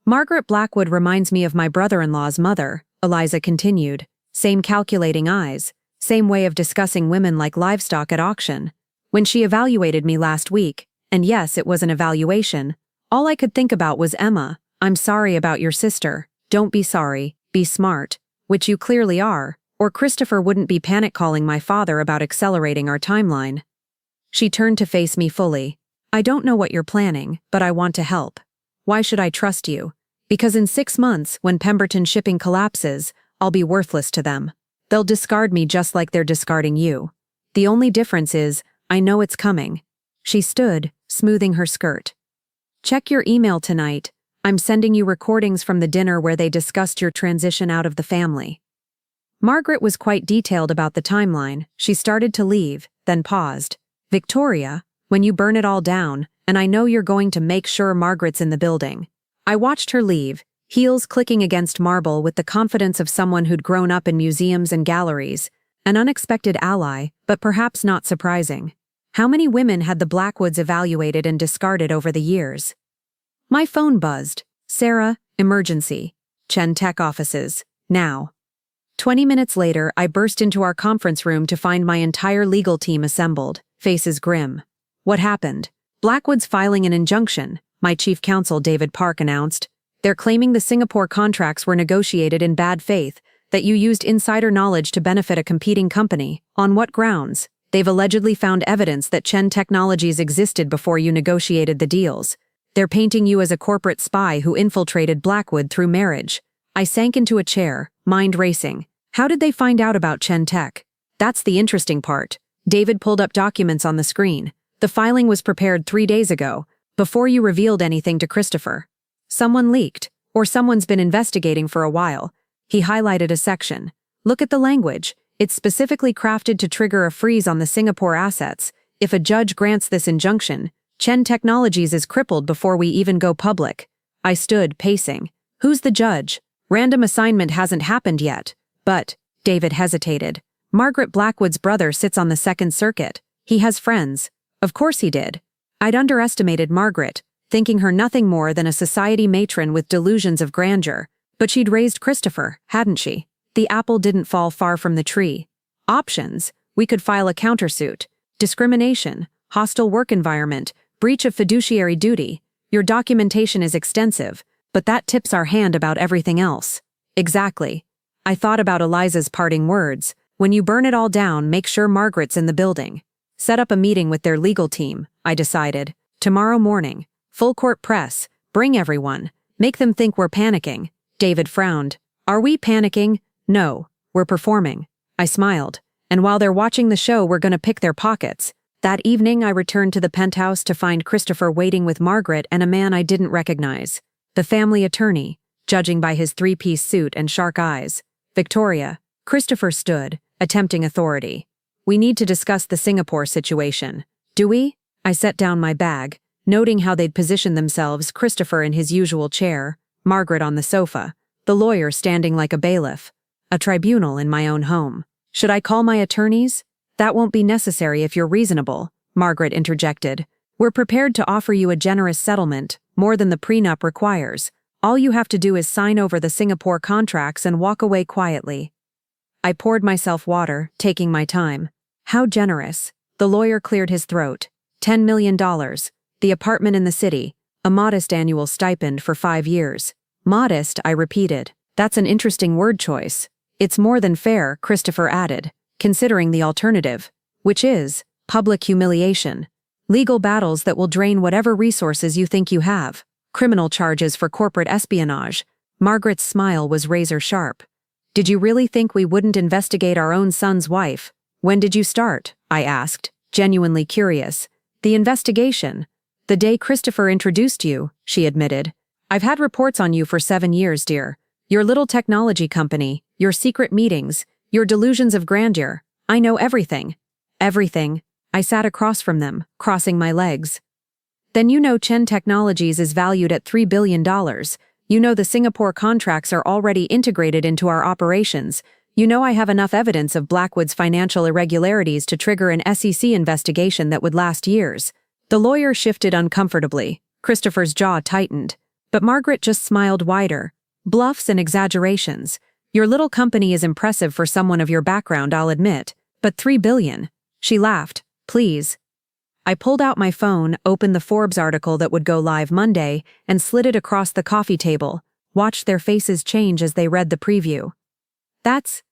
"Margaret Blackwood reminds me of my brother-in-law's mother," Eliza continued. "Same calculating eyes, same way of discussing women like livestock at auction. When she evaluated me last week, and yes, it was an evaluation, all I could think about was Emma. I'm sorry about your sister. Don't be sorry, be smart. Which you clearly are, or Christopher wouldn't be panic-calling my father about accelerating our timeline." She turned to face me fully. "I don't know what you're planning, but I want to help. Why should I trust you? Because in 6 months, when Pemberton shipping collapses, I'll be worthless to them. They'll discard me just like they're discarding you. The only difference is, I know it's coming." She stood, smoothing her skirt. "Check your email tonight. I'm sending you recordings from the dinner where they discussed your transition out of the family." Margaret was quite detailed about the timeline. She started to leave, then paused. "Victoria, when you burn it all down, and I know you're going to make sure Margaret's in the building." I watched her leave, heels clicking against marble with the confidence of someone who'd grown up in museums and galleries, an unexpected ally, but perhaps not surprising. How many women had the Blackwoods evaluated and discarded over the years? My phone buzzed. "Sarah, emergency. Chen Tech offices. Now." 20 minutes later, I burst into our conference room to find my entire legal team assembled, faces grim. "What happened?" "Blackwood's filing an injunction," my chief counsel David Park announced. "They're claiming the Singapore contracts were negotiated in bad faith, that you used insider knowledge to benefit a competing company. On what grounds? They've allegedly found evidence that Chen Technologies existed before you negotiated the deals. They're painting you as a corporate spy who infiltrated Blackwood through marriage." I sank into a chair, mind racing. How did they find out about Chen Tech? That's the interesting part. David pulled up documents on the screen. The filing was prepared 3 days ago, before you revealed anything to Christopher. Someone leaked, or someone's been investigating for a while. He highlighted a section. Look at the language. It's specifically crafted to trigger a freeze on the Singapore assets. If a judge grants this injunction, Chen Technologies is crippled before we even go public. I stood, pacing. Who's the judge? Random assignment hasn't happened yet. But, David hesitated. Margaret Blackwood's brother sits on the Second Circuit. He has friends. Of course he did. I'd underestimated Margaret, thinking her nothing more than a society matron with delusions of grandeur. But she'd raised Christopher, hadn't she? The apple didn't fall far from the tree. Options: we could file a countersuit. Discrimination, hostile work environment, breach of fiduciary duty. Your documentation is extensive, but that tips our hand about everything else. Exactly. I thought about Eliza's parting words. When you burn it all down, make sure Margaret's in the building. Set up a meeting with their legal team, I decided. Tomorrow morning. Full court press. Bring everyone. Make them think we're panicking. David frowned. Are we panicking? No. We're performing. I smiled. And while they're watching the show, we're gonna pick their pockets. That evening, I returned to the penthouse to find Christopher waiting with Margaret and a man I didn't recognize. The family attorney, judging by his three-piece suit and shark eyes. Victoria. Christopher stood, attempting authority. We need to discuss the Singapore situation. Do we? I set down my bag, noting how they'd positioned themselves, Christopher in his usual chair, Margaret on the sofa, the lawyer standing like a bailiff. A tribunal in my own home. Should I call my attorneys? That won't be necessary if you're reasonable, Margaret interjected. We're prepared to offer you a generous settlement, more than the prenup requires. All you have to do is sign over the Singapore contracts and walk away quietly. I poured myself water, taking my time. How generous. The lawyer cleared his throat. $10 million. The apartment in the city. A modest annual stipend for 5 years. Modest, I repeated. That's an interesting word choice. It's more than fair, Christopher added, considering the alternative, which is public humiliation. Legal battles that will drain whatever resources you think you have. Criminal charges for corporate espionage. Margaret's smile was razor sharp. Did you really think we wouldn't investigate our own son's wife? When did you start? I asked, genuinely curious. The investigation. The day Christopher introduced you, she admitted. I've had reports on you for 7 years, dear. Your little technology company, your secret meetings, your delusions of grandeur. I know everything. Everything. I sat across from them, crossing my legs. Then you know Chen Technologies is valued at $3 billion. You know the Singapore contracts are already integrated into our operations. You know I have enough evidence of Blackwood's financial irregularities to trigger an SEC investigation that would last years. The lawyer shifted uncomfortably. Christopher's jaw tightened. But Margaret just smiled wider. Bluffs and exaggerations. Your little company is impressive for someone of your background, I'll admit. But $3 billion. She laughed. Please. I pulled out my phone, opened the Forbes article that would go live Monday, and slid it across the coffee table, watched their faces change as they read the preview. That's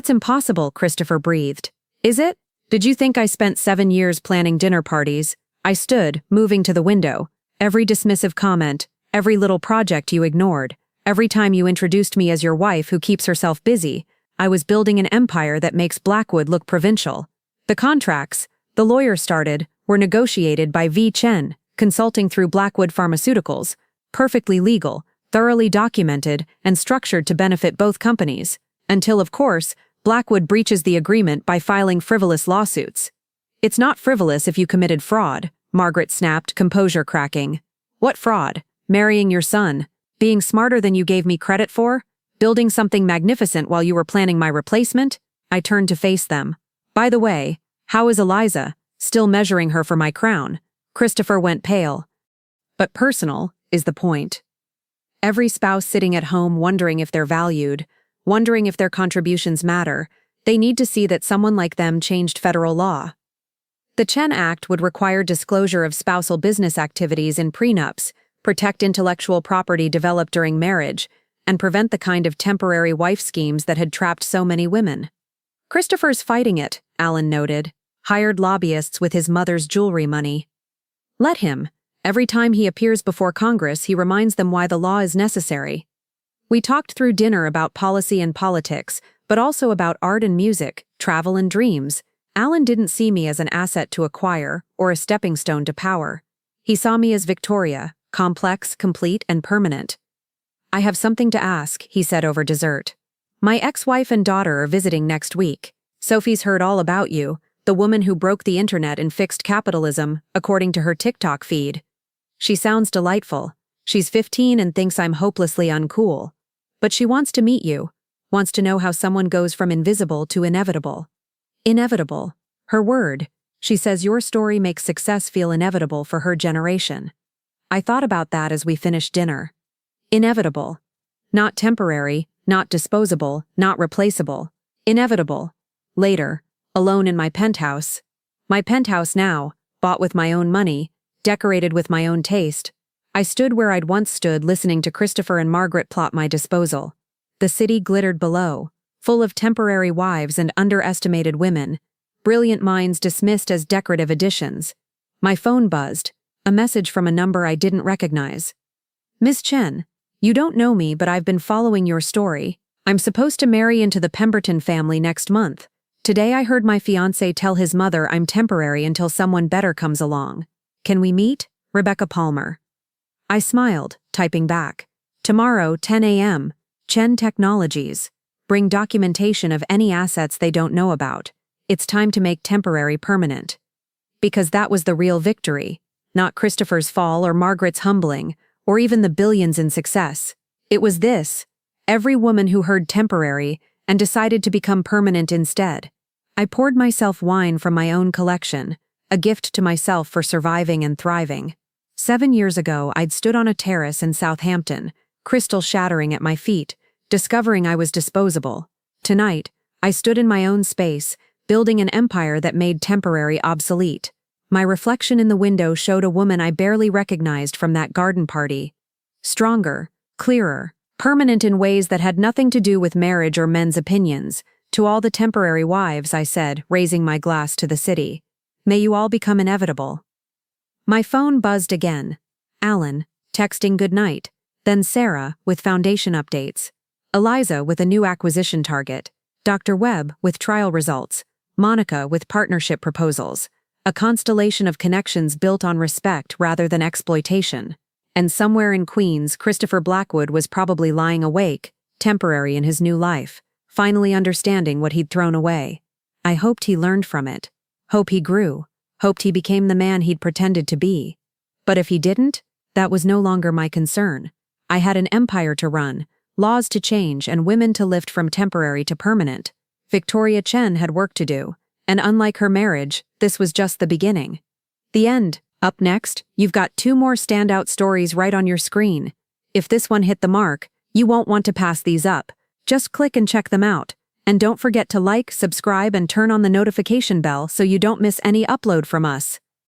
impossible, Christopher breathed. Is it? Did you think I spent 7 years planning dinner parties? I stood, moving to the window. Every dismissive comment, every little project you ignored, every time you introduced me as your wife who keeps herself busy, I was building an empire that makes Blackwood look provincial. The contracts, the lawyer started, were negotiated by V. Chen, consulting through Blackwood Pharmaceuticals, perfectly legal, thoroughly documented, and structured to benefit both companies, until, of course, Blackwood breaches the agreement by filing frivolous lawsuits. It's not frivolous if you committed fraud, Margaret snapped, composure cracking. What fraud? Marrying your son? Being smarter than you gave me credit for? Building something magnificent while you were planning my replacement? I turned to face them. By the way, how is Eliza? Still measuring her for my crown. Christopher went pale. But personal is the point. Every spouse sitting at home wondering if they're valued, wondering if their contributions matter, they need to see that someone like them changed federal law. The Chen Act would require disclosure of spousal business activities in prenups, protect intellectual property developed during marriage, and prevent the kind of temporary wife schemes that had trapped so many women. Christopher's fighting it, Alan noted. Hired lobbyists with his mother's jewelry money. Let him. Every time he appears before Congress, he reminds them why the law is necessary. We talked through dinner about policy and politics, but also about art and music, travel and dreams. Alan didn't see me as an asset to acquire or a stepping stone to power. He saw me as Victoria, complex, complete, and permanent. "I have something to ask," he said over dessert. "My ex-wife and daughter are visiting next week. Sophie's heard all about you, the woman who broke the internet and fixed capitalism, according to her TikTok feed. She sounds delightful. She's 15 and thinks I'm hopelessly uncool. But she wants to meet you, wants to know how someone goes from invisible to inevitable." Inevitable. Her word. She says your story makes success feel inevitable for her generation. I thought about that as we finished dinner. Inevitable. Not temporary, not disposable, not replaceable. Inevitable. Later, alone in my penthouse. My penthouse now, bought with my own money, decorated with my own taste. I stood where I'd once stood listening to Christopher and Margaret plot my disposal. The city glittered below, full of temporary wives and underestimated women, brilliant minds dismissed as decorative additions. My phone buzzed, a message from a number I didn't recognize. "Miss Chen, you don't know me, but I've been following your story. I'm supposed to marry into the Pemberton family next month. Today I heard my fiancé tell his mother I'm temporary until someone better comes along. Can we meet? Rebecca Palmer." I smiled, typing back. "Tomorrow, 10 a.m., Chen Technologies. Bring documentation of any assets they don't know about. It's time to make temporary permanent." Because that was the real victory, not Christopher's fall or Margaret's humbling, or even the billions in success. It was this: every woman who heard temporary and decided to become permanent instead. I poured myself wine from my own collection, a gift to myself for surviving and thriving. 7 years ago, I'd stood on a terrace in Southampton, crystal shattering at my feet, discovering I was disposable. Tonight, I stood in my own space, building an empire that made temporary obsolete. My reflection in the window showed a woman I barely recognized from that garden party. Stronger, clearer, permanent in ways that had nothing to do with marriage or men's opinions. "To all the temporary wives," I said, raising my glass to the city. "May you all become inevitable." My phone buzzed again. Alan, texting goodnight. Then Sarah, with foundation updates. Eliza with a new acquisition target, Dr. Webb with trial results, Monica with partnership proposals, a constellation of connections built on respect rather than exploitation. And somewhere in Queens, Christopher Blackwood was probably lying awake, temporary in his new life, finally understanding what he'd thrown away. I hoped he learned from it. Hope he grew. Hoped he became the man he'd pretended to be. But if he didn't, that was no longer my concern. I had an empire to run, laws to change, and women to lift from temporary to permanent. Victoria Chen had work to do, and unlike her marriage, this was just the beginning. The end. Up next, you've got 2 more standout stories right on your screen. If this one hit the mark, you won't want to pass these up. Just click and check them out. And don't forget to like, subscribe, and turn on the notification bell so you don't miss any upload from us.